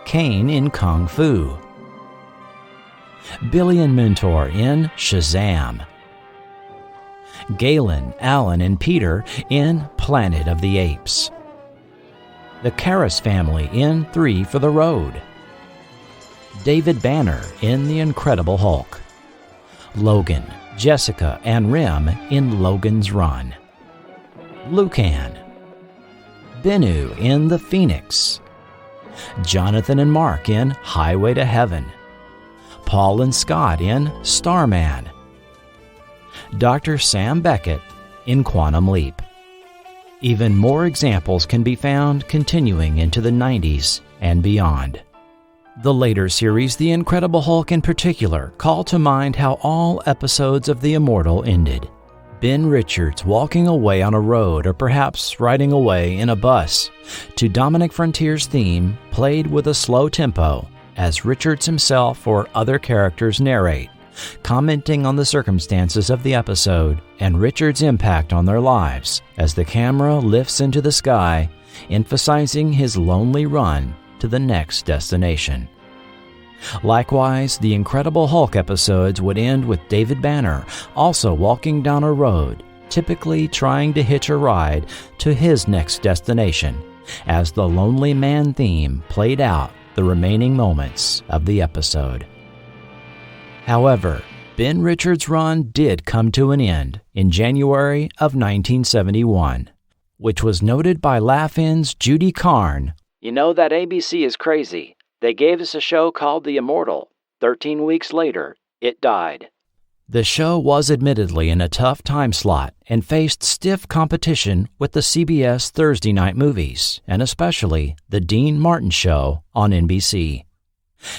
Speaker 1: Kane in Kung Fu, Billy and Mentor in Shazam, Galen, Alan, and Peter in Planet of the Apes, the Karras family in 3 for the Road, David Banner in The Incredible Hulk, Logan, Jessica, and Rem in Logan's Run, Lucan, Bennu in The Phoenix, Jonathan and Mark in Highway to Heaven, Paul and Scott in Starman, Dr. Sam Beckett in Quantum Leap. Even more examples can be found continuing into the 90s and beyond. The later series, The Incredible Hulk in particular, call to mind how all episodes of The Immortal ended. Ben Richards walking away on a road or perhaps riding away in a bus, to Dominic Frontier's theme played with a slow tempo as Richards himself or other characters narrate, commenting on the circumstances of the episode and Richards' impact on their lives as the camera lifts into the sky, emphasizing his lonely run to the next destination. Likewise, the Incredible Hulk episodes would end with David Banner also walking down a road, typically trying to hitch a ride to his next destination, as the Lonely Man theme played out the remaining moments of the episode. However, Ben Richards' run did come to an end in January of 1971, which was noted by Laugh-In's Judy Carn. "You know that ABC is crazy. They gave us a show called The Immortal. 13 weeks later, it died." The show was admittedly in a tough time slot and faced stiff competition with the CBS Thursday night movies, and especially The Dean Martin Show on NBC.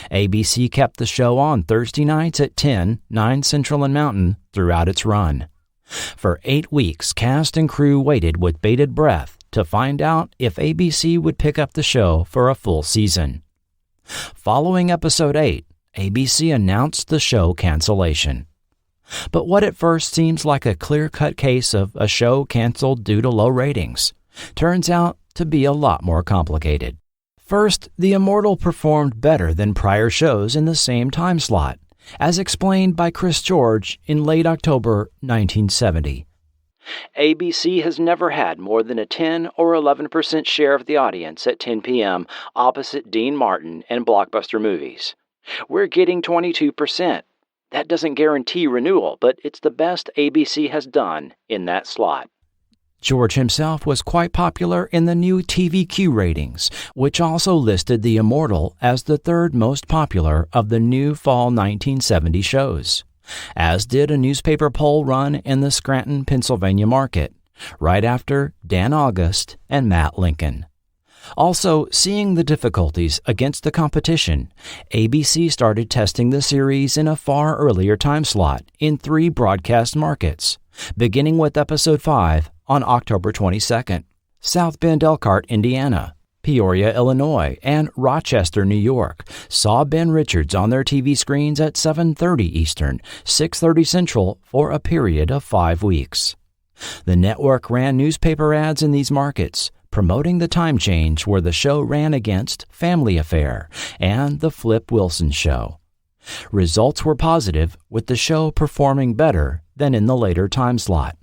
Speaker 1: ABC kept the show on Thursday nights at 10, 9 Central and Mountain throughout its run. For 8 weeks, cast and crew waited with bated breath to find out if ABC would pick up the show for a full season. Following episode 8, ABC announced the show Cancellation. But what at first seems like a clear-cut case of a show canceled due to low ratings turns out to be a lot more complicated. First, the Immortal performed better than prior shows in the same time slot, as explained by Chris George in late October 1970. ABC has never had more than a 10 or 11% share of the audience at 10 p.m. opposite Dean Martin and blockbuster movies. We're getting 22%. That doesn't guarantee renewal, but it's the best ABC has done in that slot. George himself was quite popular in the new TVQ ratings, which also listed The Immortal as the third most popular of the new fall 1970 shows, as did a newspaper poll run in the Scranton, Pennsylvania market, right after Dan August and Matt Lincoln. Also, seeing the difficulties against the competition, ABC started testing the series in a far earlier time slot in 3 broadcast markets, beginning with Episode 5 on October 22nd, South Bend, Elkhart, Indiana, Peoria, Illinois, and Rochester, New York saw Ben Richards on their TV screens at 7:30 Eastern, 6:30 Central for a period of 5 weeks. The network ran newspaper ads in these markets, promoting the time change where the show ran against Family Affair and The Flip Wilson Show. Results were positive, with the show performing better than in the later time slot.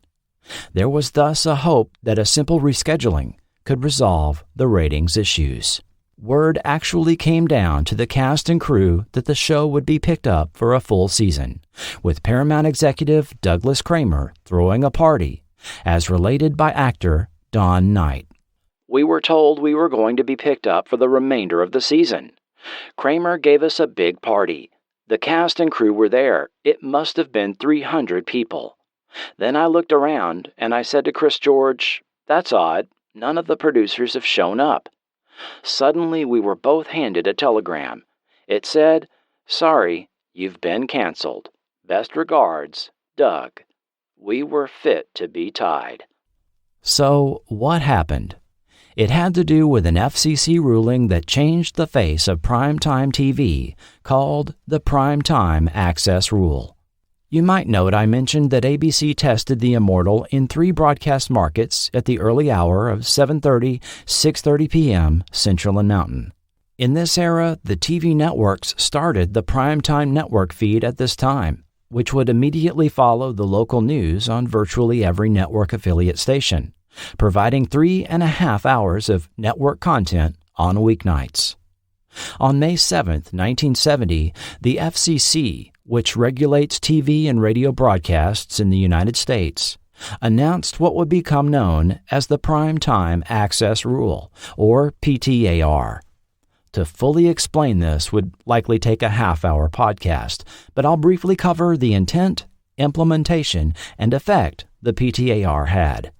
Speaker 1: There was thus a hope that a simple rescheduling could resolve the ratings issues. Word actually came down to the cast and crew that the show would be picked up for a full season, with Paramount executive Douglas Kramer throwing a party, as related by actor Don Knight. "We were told we were going to be picked up for the remainder of the season. Kramer gave us a big party. The cast and crew were there. It must have been 300 people. Then I looked around and I said to Chris George, 'That's odd. None of the producers have shown up.' Suddenly we were both handed a telegram. It said, 'Sorry, you've been canceled. Best regards, Doug.' We were fit to be tied." So, what happened? It had to do with an FCC ruling that changed the face of primetime TV, called the Primetime Access Rule. You might note I mentioned that ABC tested The Immortal in 3 broadcast markets at the early hour of 7:30, 6:30 p.m. Central and Mountain. In this era, the TV networks started the primetime network feed at this time, which would immediately follow the local news on virtually every network affiliate station, providing 3.5 hours of network content on weeknights. On May 7, 1970, the FCC, which regulates TV and radio broadcasts in the United States, announced what would become known as the Primetime Access Rule, or PTAR. To fully explain this would likely take a half-hour podcast, but I'll briefly cover the intent, implementation, and effect the PTAR had.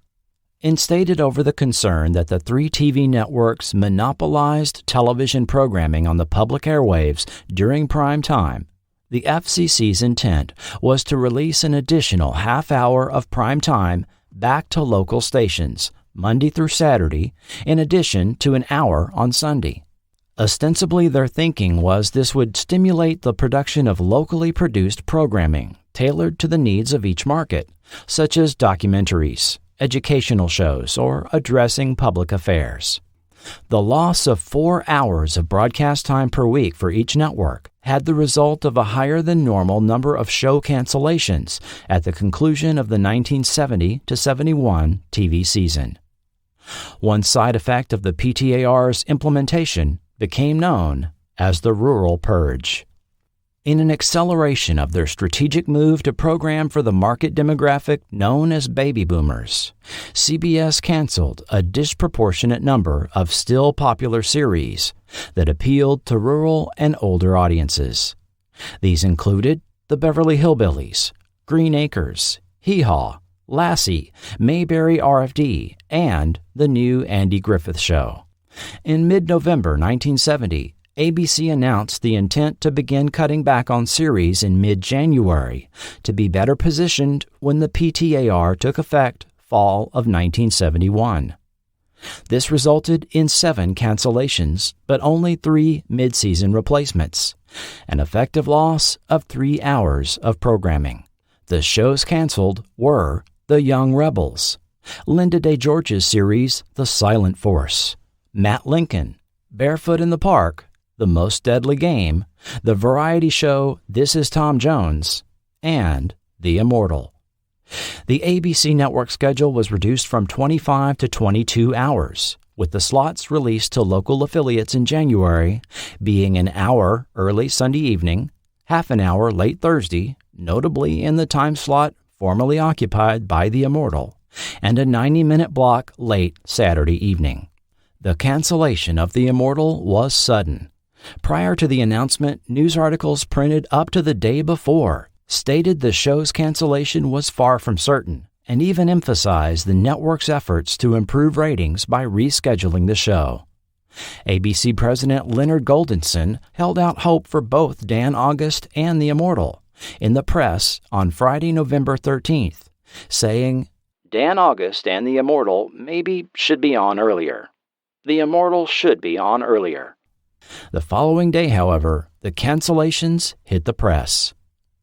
Speaker 1: Instated over the concern that the 3 TV networks monopolized television programming on the public airwaves during prime time, the FCC's intent was to release an additional half hour of prime time back to local stations, Monday through Saturday, in addition to an hour on Sunday. Ostensibly, their thinking was this would stimulate the production of locally produced programming tailored to the needs of each market, such as documentaries, educational shows, or addressing public affairs. The loss of 4 hours of broadcast time per week for each network had the result of a higher than normal number of show cancellations at the conclusion of the 1970-71 TV season. One side effect of the PTAR's implementation became known as the Rural Purge. In an acceleration of their strategic move to program for the market demographic known as baby boomers, CBS canceled a disproportionate number of still popular series that appealed to rural and older audiences. These included The Beverly Hillbillies, Green Acres, Hee Haw, Lassie, Mayberry RFD, and The New Andy Griffith Show. In mid-November 1970, ABC announced the intent to begin cutting back on series in mid-January to be better positioned when the PTAR took effect fall of 1971. This resulted in 7 cancellations, but only 3 mid-season replacements, an effective loss of 3 hours of programming. The shows canceled were The Young Rebels, Linda Day George's series The Silent Force, Matt Lincoln, Barefoot in the Park, The Most Deadly Game, the variety show This Is Tom Jones, and The Immortal. The ABC network schedule was reduced from 25 to 22 hours, with the slots released to local affiliates in January being an hour early Sunday evening, half an hour late Thursday, notably in the time slot formerly occupied by The Immortal, and a 90-minute block late Saturday evening. The cancellation of The Immortal was sudden. Prior to the announcement, news articles printed up to the day before stated the show's cancellation was far from certain, and even emphasized the network's efforts to improve ratings by rescheduling the show. ABC President Leonard Goldenson held out hope for both Dan August and The Immortal in the press on Friday, November 13th, saying, "Dan August and The Immortal maybe should be on earlier. The Immortal should be on earlier." The following day, however, the cancellations hit the press.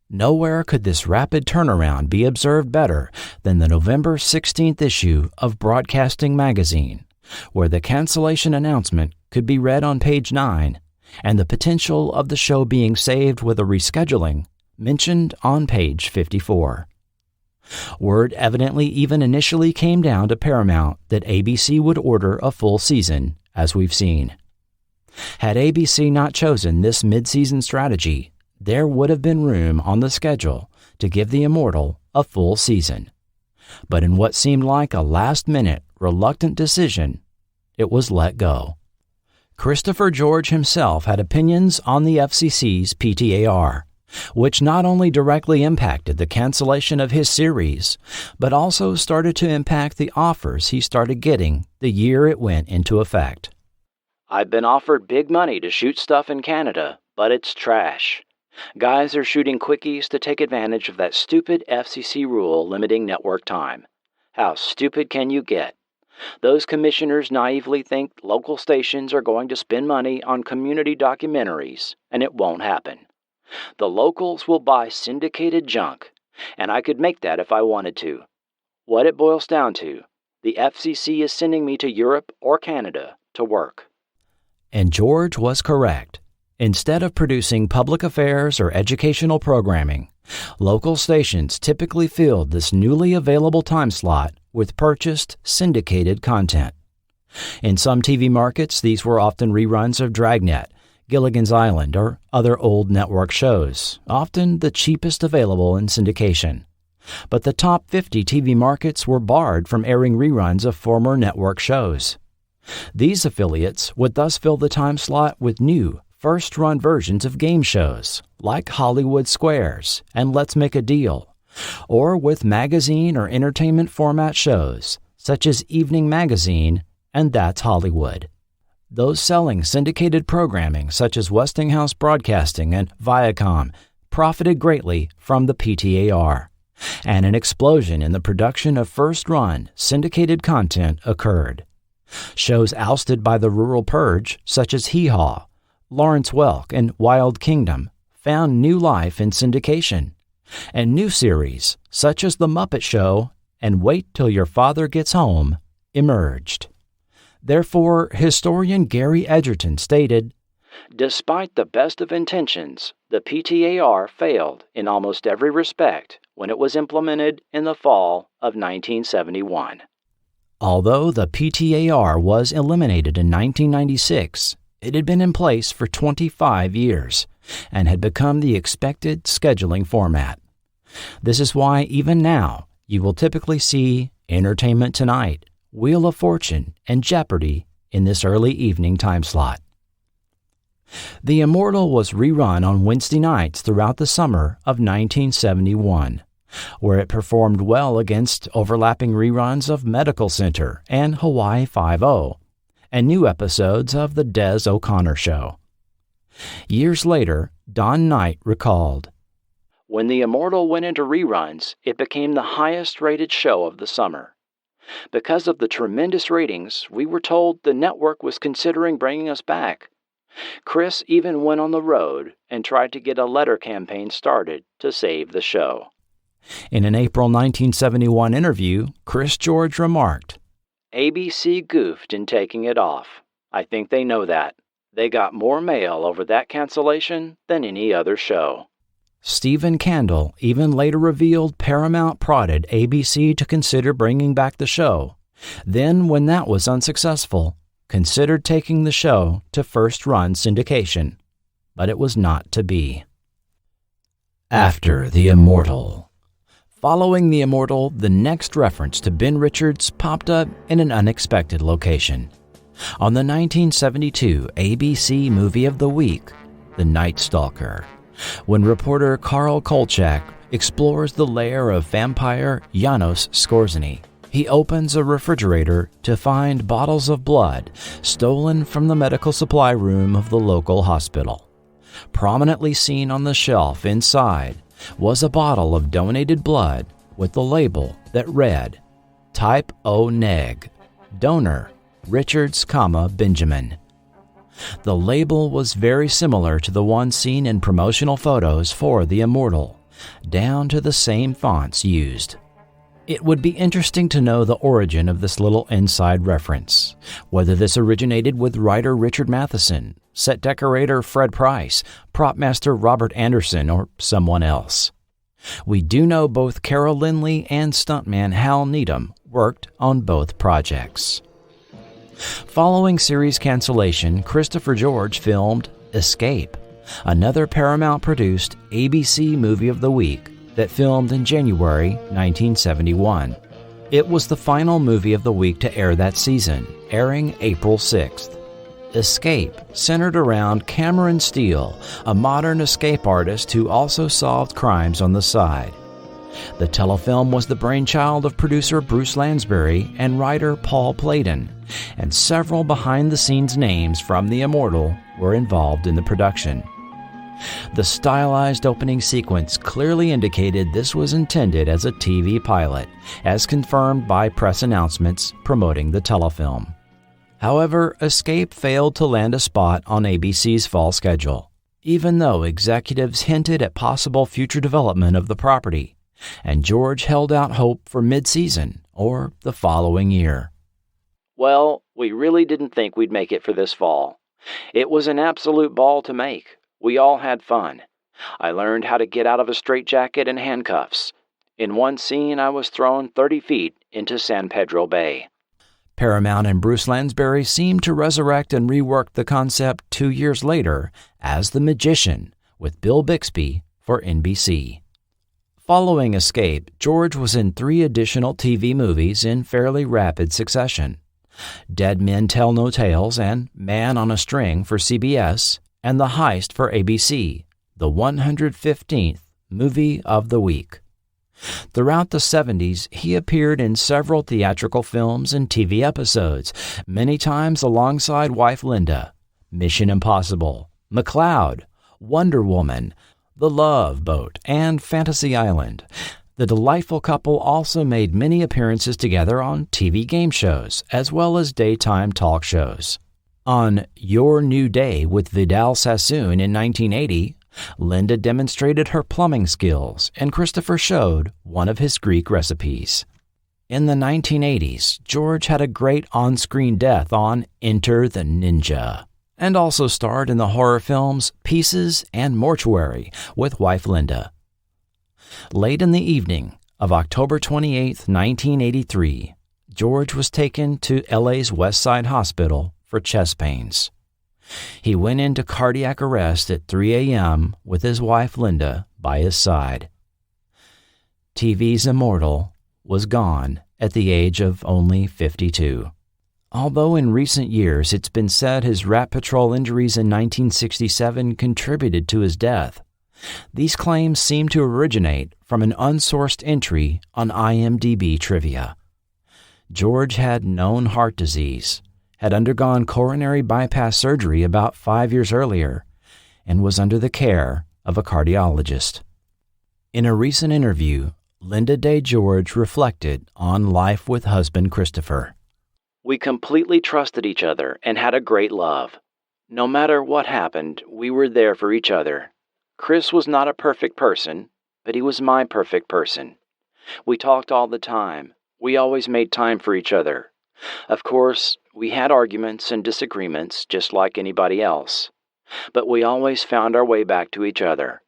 Speaker 1: Nowhere could this rapid turnaround be observed better than the November 16th issue of Broadcasting Magazine, where the cancellation announcement could be read on page 9, and the potential of the show being saved with a rescheduling mentioned on page 54. Word evidently even initially came down to Paramount that ABC would order a full season, as we've seen. Had ABC not chosen this mid-season strategy, there would have been room on the schedule to give The Immortal a full season. But in what seemed like a last-minute, reluctant decision, it was let go. Christopher George himself had opinions on the FCC's PTAR, which not only directly impacted the cancellation of his series, but also started to impact the offers he started getting the year it went into effect. "I've been offered big money to shoot stuff in Canada, but it's trash. Guys are shooting quickies to take advantage of that stupid FCC rule limiting network time. How stupid can you get? Those commissioners naively think local stations are going to spend money on community documentaries, and it won't happen. The locals will buy syndicated junk, and I could make that if I wanted to. What it boils down to, the FCC is sending me to Europe or Canada to work." And George was correct. Instead of producing public affairs or educational programming, local stations typically filled this newly available time slot with purchased, syndicated content. In some TV markets, these were often reruns of Dragnet, Gilligan's Island, or other old network shows, often the cheapest available in syndication. But the top 50 TV markets were barred from airing reruns of former network shows. These affiliates would thus fill the time slot with new, first-run versions of game shows, like Hollywood Squares and Let's Make a Deal, or with magazine or entertainment format shows, such as Evening Magazine and That's Hollywood. Those selling syndicated programming such as Westinghouse Broadcasting and Viacom profited greatly from the PTAR, and an explosion in the production of first-run, syndicated content occurred. Shows ousted by the Rural Purge, such as Hee Haw, Lawrence Welk, and Wild Kingdom, found new life in syndication, and new series, such as The Muppet Show and Wait Till Your Father Gets Home, emerged. Therefore, historian Gary Edgerton stated, "Despite the best of intentions, the PTAR failed in almost every respect when it was implemented in the fall of 1971. Although the PTAR was eliminated in 1996, it had been in place for 25 years and had become the expected scheduling format. This is why even now you will typically see Entertainment Tonight, Wheel of Fortune, and Jeopardy in this early evening time slot. The Immortal was rerun on Wednesday nights throughout the summer of 1971, where it performed well against overlapping reruns of Medical Center and Hawaii Five-0, and new episodes of The Des O'Connor Show. Years later, Don Knight recalled, "When The Immortal went into reruns, it became the highest-rated show of the summer. Because of the tremendous ratings, we were told the network was considering bringing us back. Chris even went on the road and tried to get a letter campaign started to save the show." In an April 1971 interview, Chris George remarked, "ABC goofed in taking it off. I think they know that. They got more mail over that cancellation than any other show. Stephen Kendall even later revealed Paramount prodded ABC to consider bringing back the show. Then, when that was unsuccessful, considered taking the show to first-run syndication. But it was not to be. After the Immortal. Following the Immortal, the next reference to Ben Richards popped up in an unexpected location. On the 1972 ABC Movie of the Week, The Night Stalker, when reporter Carl Kolchak explores the lair of vampire Janos Skorzeny. He opens a refrigerator to find bottles of blood stolen from the medical supply room of the local hospital. Prominently seen on the shelf inside was a bottle of donated blood with the label that read, Type O Neg, Donor, Richards, Benjamin. The label was very similar to the one seen in promotional photos for The Immortal, down to the same fonts used. It would be interesting to know the origin of this little inside reference, whether this originated with writer Richard Matheson, set decorator Fred Price, prop master Robert Anderson, or someone else. We do know both Carol Lynley and stuntman Hal Needham worked on both projects. Following series cancellation, Christopher George filmed Escape, another Paramount-produced ABC Movie of the Week that filmed in January 1971. It was the final movie of the week to air that season, airing April 6th. Escape centered around Cameron Steele, a modern escape artist who also solved crimes on the side. The telefilm was the brainchild of producer Bruce Lansbury and writer Paul Pladen, and several behind-the-scenes names from The Immortal were involved in the production. The stylized opening sequence clearly indicated this was intended as a TV pilot, as confirmed by press announcements promoting the telefilm. However, Escape failed to land a spot on ABC's fall schedule, even though executives hinted at possible future development of the property, and George held out hope for mid-season or the following year. Well, we really didn't think we'd make it for this fall. It was an absolute ball to make. We all had fun. I learned how to get out of a straitjacket and handcuffs. In one scene, I was thrown 30 feet into San Pedro Bay. Paramount and Bruce Lansbury seemed to resurrect and rework the concept 2 years later as The Magician with Bill Bixby for NBC. Following Escape, George was in 3 additional TV movies in fairly rapid succession. Dead Men Tell No Tales and Man on a String for CBS, and The Heist for ABC, the 115th Movie of the Week. Throughout the 70s, he appeared in several theatrical films and TV episodes, many times alongside wife Linda, Mission Impossible, McCloud, Wonder Woman, The Love Boat, and Fantasy Island. The delightful couple also made many appearances together on TV game shows, as well as daytime talk shows. On Your New Day with Vidal Sassoon in 1980, Linda demonstrated her plumbing skills, and Christopher showed one of his Greek recipes. In the 1980s, George had a great on-screen death on Enter the Ninja, and also starred in the horror films Pieces and Mortuary with wife Linda. Late in the evening of October 28, 1983, George was taken to LA's West Side Hospital for chest pains. He went into cardiac arrest at 3 a.m. with his wife Linda by his side. TV's Immortal was gone at the age of only 52. Although in recent years it's been said his Rat Patrol injuries in 1967 contributed to his death, these claims seem to originate from an unsourced entry on IMDb trivia. George had known heart disease, had undergone coronary bypass surgery about 5 years earlier, and was under the care of a cardiologist. In a recent interview, Linda Day George reflected on life with husband Christopher. We completely trusted each other and had a great love. No matter what happened, we were there for each other. Chris was not a perfect person, but he was my perfect person. We talked all the time. We always made time for each other. Of course, We had arguments and disagreements just like anybody else, but we always found our way back to each other.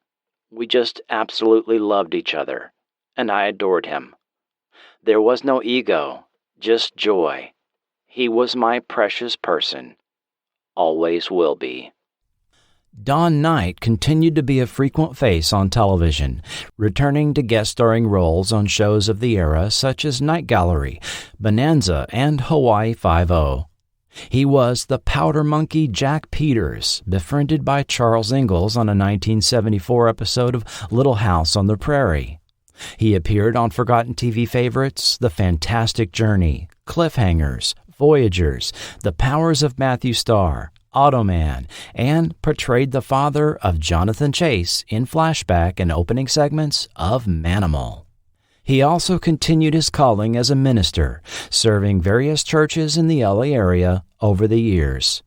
Speaker 1: We just absolutely loved each other, and I adored him. There was no ego, just joy. He was my precious person. Always will be. Don Knight continued to be a frequent face on television, returning to guest starring roles on shows of the era such as Night Gallery, Bonanza, and Hawaii Five-0. He was the powder monkey Jack Peters, befriended by Charles Ingalls on a 1974 episode of Little House on the Prairie. He appeared on forgotten TV favorites The Fantastic Journey, Cliffhangers, Voyagers, The Powers of Matthew Starr, Automan, and portrayed the father of Jonathan Chase in flashback and opening segments of Manimal. He also continued his calling as a minister, serving various churches in the LA area over the years.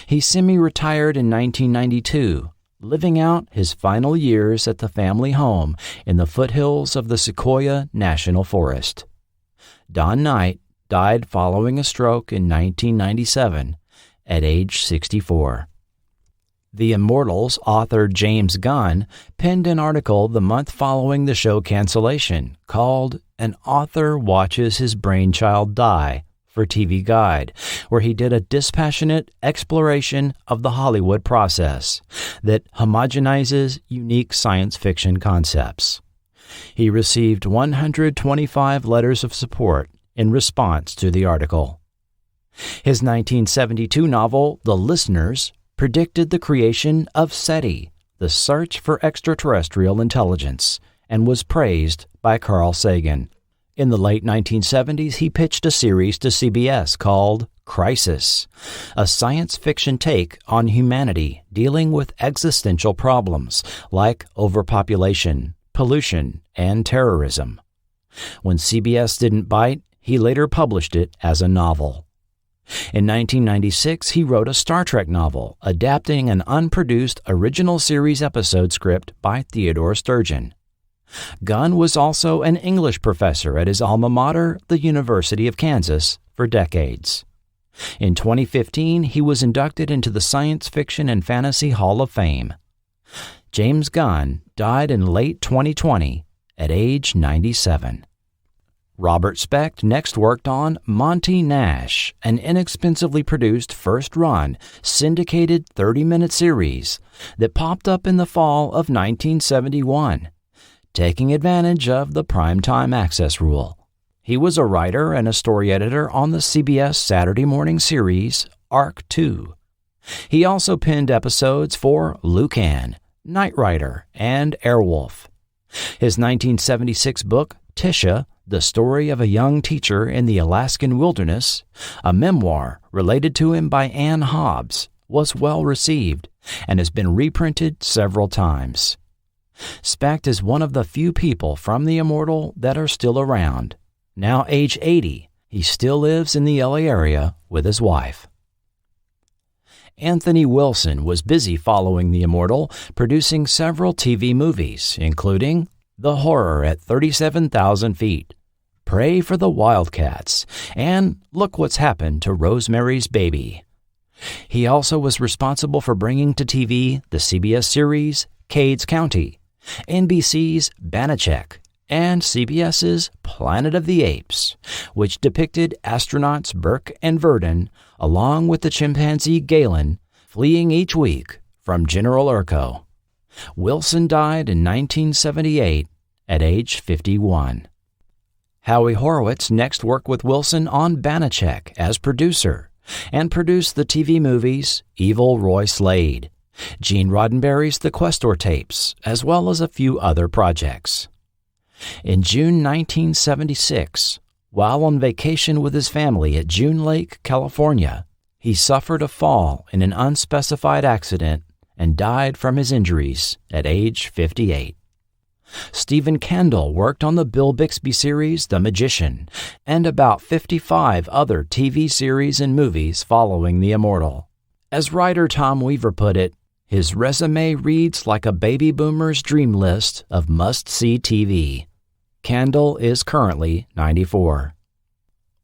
Speaker 1: He semi-retired in 1992, living out his final years at the family home in the foothills of the Sequoia National Forest. Don Knight died following a stroke in 1997 at age 64. The Immortals author James Gunn penned an article the month following the show cancellation called An Author Watches His Brainchild Die for TV Guide, where he did a dispassionate exploration of the Hollywood process that homogenizes unique science fiction concepts. He received 125 letters of support in response to the article. His 1972 novel, The Listeners, predicted the creation of SETI, the Search for Extraterrestrial Intelligence, and was praised by Carl Sagan. In the late 1970s, he pitched a series to CBS called Crisis, a science fiction take on humanity dealing with existential problems like overpopulation, pollution, and terrorism. When CBS didn't bite, he later published it as a novel. In 1996, he wrote a Star Trek novel adapting an unproduced original series episode script by Theodore Sturgeon. Gunn was also an English professor at his alma mater, the University of Kansas, for decades. In 2015, he was inducted into the Science Fiction and Fantasy Hall of Fame. James Gunn died in late 2020 at age 97. Robert Specht next worked on Monty Nash, an inexpensively produced first-run, syndicated 30-minute series that popped up in the fall of 1971, taking advantage of the primetime access rule. He was a writer and a story editor on the CBS Saturday morning series Arc 2. He also penned episodes for Lucan, Knight Rider, and Airwolf. His 1976 book, Tisha, The Story of a Young Teacher in the Alaskan Wilderness, a memoir related to him by Ann Hobbs, was well received and has been reprinted several times. Specht is one of the few people from the Immortal that are still around. Now age 80, he still lives in the LA area with his wife. Anthony Wilson was busy following the Immortal, producing several TV movies, including The Horror at 37,000 Feet, Pray for the Wildcats, and Look What's Happened to Rosemary's Baby. He also was responsible for bringing to TV the CBS series Cades County, NBC's Banachek, and CBS's Planet of the Apes, which depicted astronauts Burke and Verdon, along with the chimpanzee Galen, fleeing each week from General Urko. Wilson died in 1978 at age 51. Howie Horowitz next worked with Wilson on Banachek as producer and produced the TV movies Evil Roy Slade, Gene Roddenberry's The Questor tapes, as well as a few other projects. In June 1976, while on vacation with his family at June Lake, California, he suffered a fall in an unspecified accident and died from his injuries at age 58. Stephen Kendall worked on the Bill Bixby series The Magician and about 55 other TV series and movies following The Immortal. As writer Tom Weaver put it, his resume reads like a baby boomer's dream list of must-see TV. Kendall is currently 94.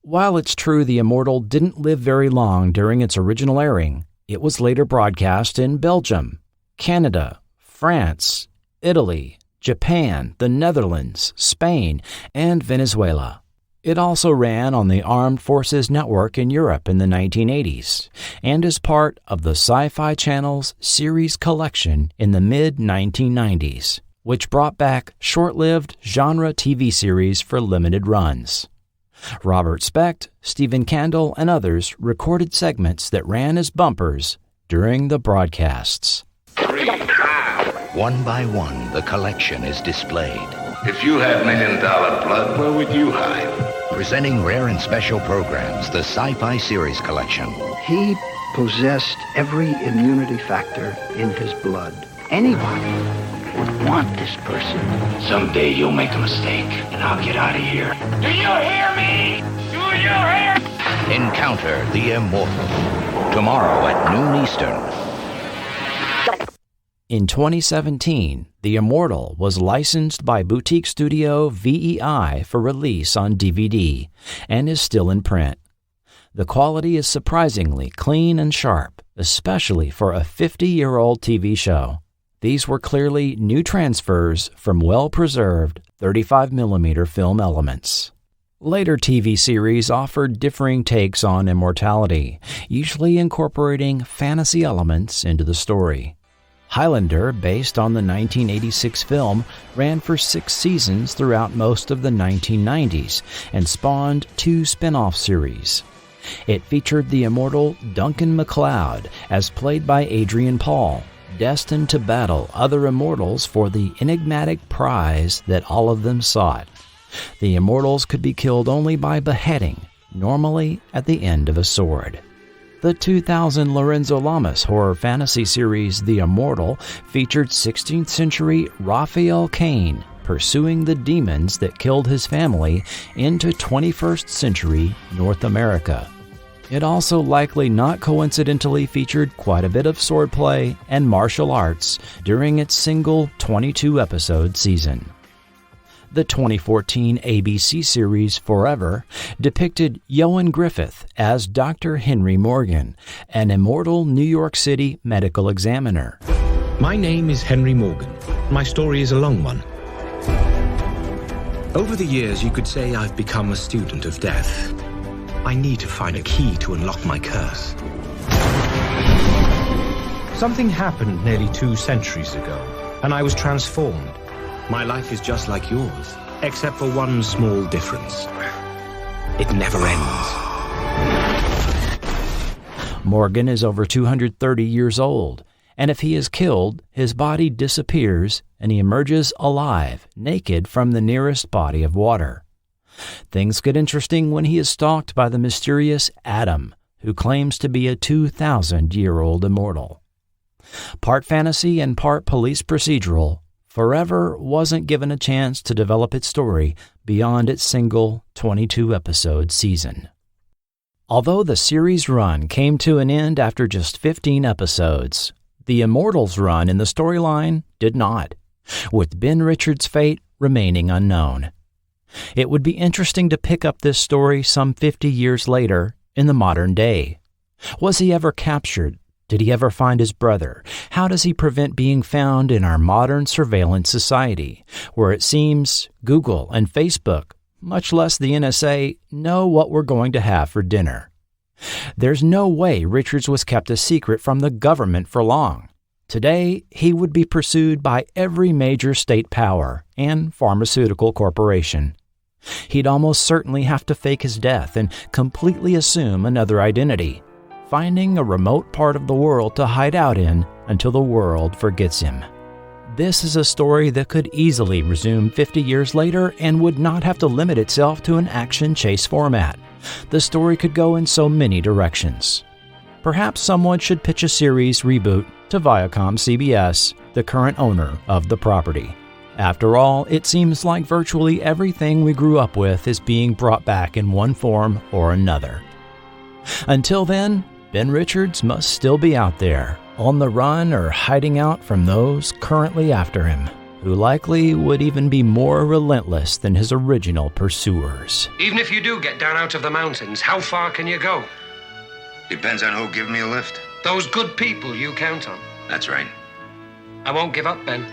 Speaker 1: While it's true the Immortal didn't live very long during its original airing, it was later broadcast in Belgium, Canada, France, Italy, Japan, the Netherlands, Spain, and Venezuela. It also ran on the Armed Forces Network in Europe in the 1980s and is part of the Sci-Fi Channel's series collection in the mid-1990s, which brought back short-lived genre TV series for limited runs. Robert Specht, Stephen Kendall, and others recorded segments that ran as bumpers during the broadcasts.
Speaker 2: One by one, the collection is displayed.
Speaker 9: If you had $1 million blood, where would you hide?
Speaker 2: Presenting rare and special programs, the Sci-Fi Series Collection.
Speaker 21: He possessed every immunity factor in his blood. Anybody would want this person.
Speaker 3: Someday you'll make a mistake, and I'll get out of here.
Speaker 5: Do you hear me? Do you hear?
Speaker 2: Encounter the Immortal. Tomorrow at noon Eastern.
Speaker 1: In 2017, The Immortal was licensed by boutique studio VEI for release on DVD and is still in print. The quality is surprisingly clean and sharp, especially for a 50-year-old TV show. These were clearly new transfers from well-preserved 35mm film elements. Later TV series offered differing takes on immortality, usually incorporating fantasy elements into the story. Highlander, based on the 1986 film, ran for 6 seasons throughout most of the 1990s and spawned 2 spin-off series. It featured the immortal Duncan MacLeod, as played by Adrian Paul, destined to battle other immortals for the enigmatic prize that all of them sought. The immortals could be killed only by beheading, normally at the end of a sword. The 2000 Lorenzo Lamas horror fantasy series The Immortal featured 16th century Raphael Cain pursuing the demons that killed his family into 21st century North America. It also likely not coincidentally featured quite a bit of swordplay and martial arts during its single 22-episode season. The 2014 ABC series Forever depicted Ioan Griffith as Dr. Henry Morgan, an immortal New York City medical examiner.
Speaker 22: My name is Henry Morgan. My story is a long one. Over the years, you could say I've become a student of death. I need to find a key to unlock my curse. Something happened nearly 2 centuries ago, and I was transformed. My life is just like yours, except for one small difference. It never ends.
Speaker 1: Morgan is over 230 years old, and if he is killed, his body disappears and he emerges alive, naked from the nearest body of water. Things get interesting when he is stalked by the mysterious Adam, who claims to be a 2,000-year-old immortal. Part fantasy and part police procedural, Forever wasn't given a chance to develop its story beyond its single 22-episode season. Although the series run came to an end after just 15 episodes, the Immortals run in the storyline did not, with Ben Richards' fate remaining unknown. It would be interesting to pick up this story some 50 years later in the modern day. Was he ever captured? Did he ever find his brother? How does he prevent being found in our modern surveillance society, where it seems Google and Facebook, much less the NSA, know what we're going to have for dinner? There's no way Richards was kept a secret from the government for long. Today, he would be pursued by every major state power and pharmaceutical corporation. He'd almost certainly have to fake his death and completely assume another identity, finding a remote part of the world to hide out in until the world forgets him. This is a story that could easily resume 50 years later and would not have to limit itself to an action chase format. The story could go in so many directions. Perhaps someone should pitch a series reboot to Viacom-CBS, the current owner of the property. After all, it seems like virtually everything we grew up with is being brought back in one form or another. Until then, Ben Richards must still be out there, on the run or hiding out from those currently after him. who likely would even be more relentless than his original pursuers.
Speaker 15: Even if you do get down out of the mountains, how far can you go?
Speaker 3: Depends on who gives me a lift.
Speaker 15: Those good people you count on.
Speaker 3: That's right.
Speaker 15: I won't give up, Ben.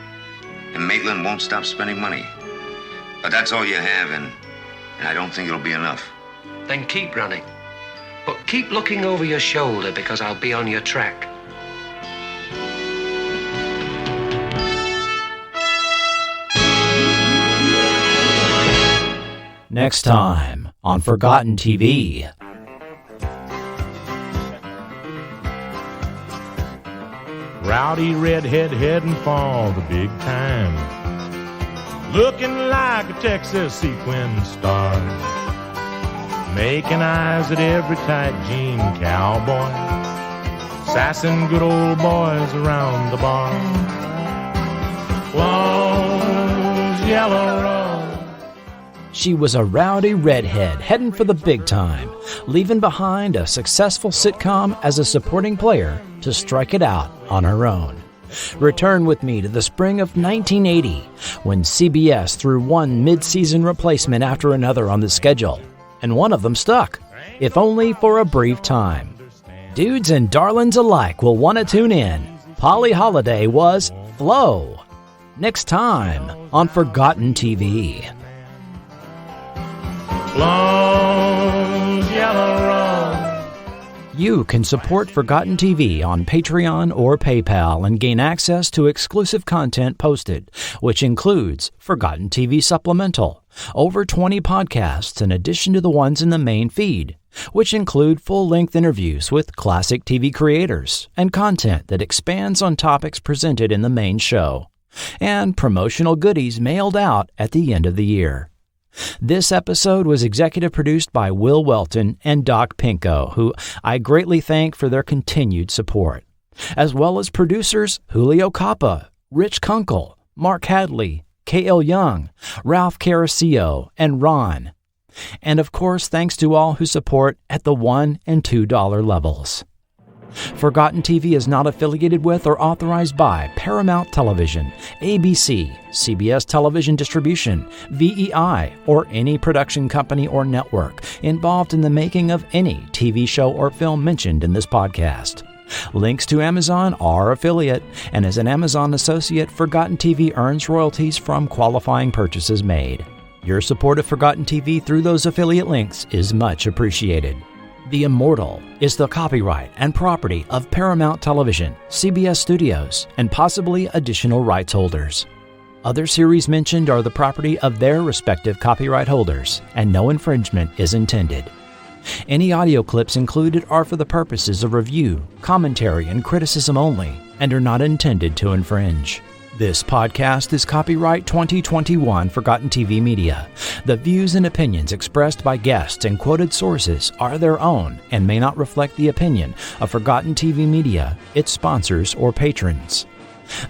Speaker 3: And Maitland won't stop spending money. But that's all you have, and I don't think it'll be enough.
Speaker 15: Then keep running. But keep looking over your shoulder, because I'll be on your track.
Speaker 1: Next time on Forgotten TV.
Speaker 4: Rowdy redhead heading for the big time, looking like a Texas sequin star, making eyes at every tight jean cowboy, sassing good old boys around the bar. Close yellow road.
Speaker 1: She was a rowdy redhead heading for the big time, leaving behind a successful sitcom as a supporting player to strike it out on her own. Return with me to the spring of 1980, when CBS threw one mid-season replacement after another on the schedule, and one of them stuck, if only for a brief time. Dudes and darlings alike will want to tune in. Polly Holiday was Flo. Next time on Forgotten TV.
Speaker 4: Close yellow road.
Speaker 1: You can support Forgotten TV on Patreon or PayPal and gain access to exclusive content posted, which includes Forgotten TV Supplemental, over 20 podcasts in addition to the ones in the main feed, which include full-length interviews with classic TV creators and content that expands on topics presented in the main show, and promotional goodies mailed out at the end of the year. This episode was executive produced by Will Welton and Doc Pinko, who I greatly thank for their continued support, as well as producers Julio Capa, Rich Kunkel, Mark Hadley, Cahill Young, Ralph Caracio, and Ron. And of course, thanks to all who support at the $1 and $2 levels. Forgotten TV is not affiliated with or authorized by Paramount Television, ABC, CBS Television Distribution, VEI, or any production company or network involved in the making of any TV show or film mentioned in this podcast. Links to Amazon are affiliate, and as an Amazon associate, Forgotten TV earns royalties from qualifying purchases made. Your support of Forgotten TV through those affiliate links is much appreciated. The Immortal is the copyright and property of Paramount Television, CBS Studios, and possibly additional rights holders. Other series mentioned are the property of their respective copyright holders, and no infringement is intended. Any audio clips included are for the purposes of review, commentary, and criticism only, and are not intended to infringe. This podcast is copyright 2021 Forgotten TV Media. The views and opinions expressed by guests and quoted sources are their own and may not reflect the opinion of Forgotten TV Media, its sponsors, or patrons.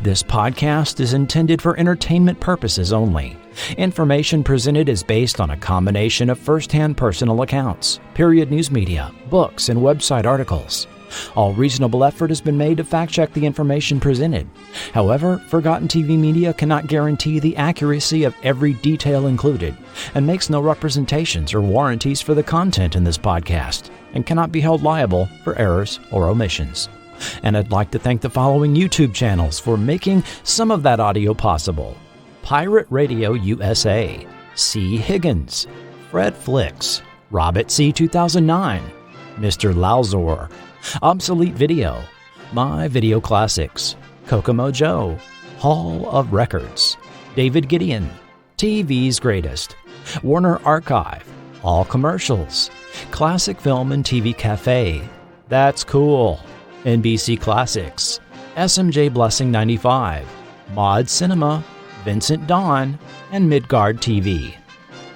Speaker 1: This podcast is intended for entertainment purposes only. Information presented is based on a combination of first-hand personal accounts, period news media, books, and website articles. All reasonable effort has been made to fact-check the information presented. However, Forgotten TV Media cannot guarantee the accuracy of every detail included and makes no representations or warranties for the content in this podcast and cannot be held liable for errors or omissions. And I'd like to thank the following YouTube channels for making some of that audio possible: Pirate Radio USA, C. Higgins, Fred Flicks, Robert C. 2009, Mr. Lauzor, Obsolete Video, My Video Classics, Kokomo Joe, Hall of Records, David Gideon, TV's Greatest, Warner Archive, All Commercials, Classic Film and TV Cafe, That's Cool, NBC Classics, SMJ Blessing 95, Mod Cinema, Vincent Dawn, and Midgard TV.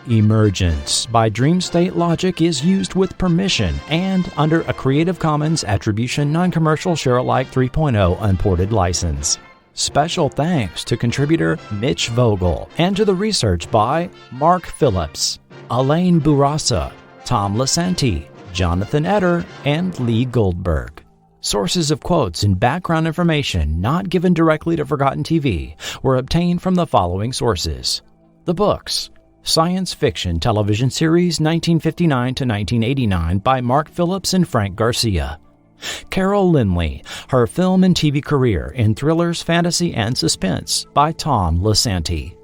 Speaker 1: Emergence by Dream State Logic is used with permission and under a Creative Commons Attribution Non-Commercial Share-alike 3.0 unported license. Special thanks to contributor Mitch Vogel and to the research by Mark Phillips, Elaine Bourassa, Tom Lisanti, Jonathan Etter, and Lee Goldberg. Sources of quotes and background information not given directly to Forgotten TV were obtained from the following sources. The books: Science Fiction Television Series 1959 to 1989 by Mark Phillips and Frank Garcia. Carol Lynley, her film and TV career in thrillers, fantasy, and suspense by Tom Lisanti.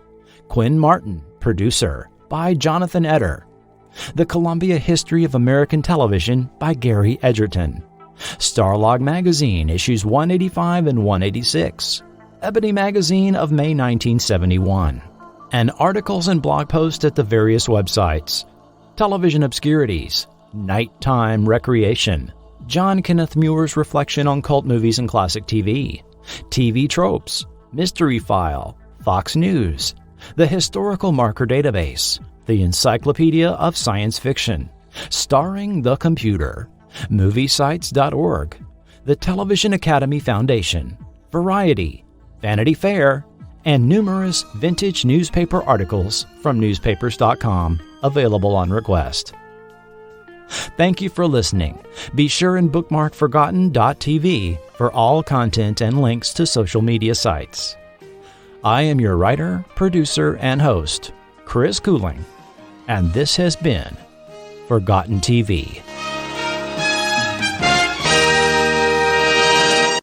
Speaker 1: Quinn Martin, producer, by Jonathan Etter. The Columbia History of American Television by Gary Edgerton. Starlog Magazine, issues 185 and 186. Ebony Magazine of May 1971. And articles and blog posts at the various websites: Television Obscurities, Nighttime Recreation, John Kenneth Muir's Reflection on Cult Movies and Classic TV, TV Tropes, Mystery File, Fox News, The Historical Marker Database, The Encyclopedia of Science Fiction, Starring the Computer, Moviesites.org, the Television Academy Foundation, Variety, Vanity Fair, and numerous vintage newspaper articles from newspapers.com available on request. Thank you for listening. Be sure and bookmark Forgotten.tv for all content and links to social media sites. I am your writer, producer, and host, Chris Cooling, and this has been Forgotten TV.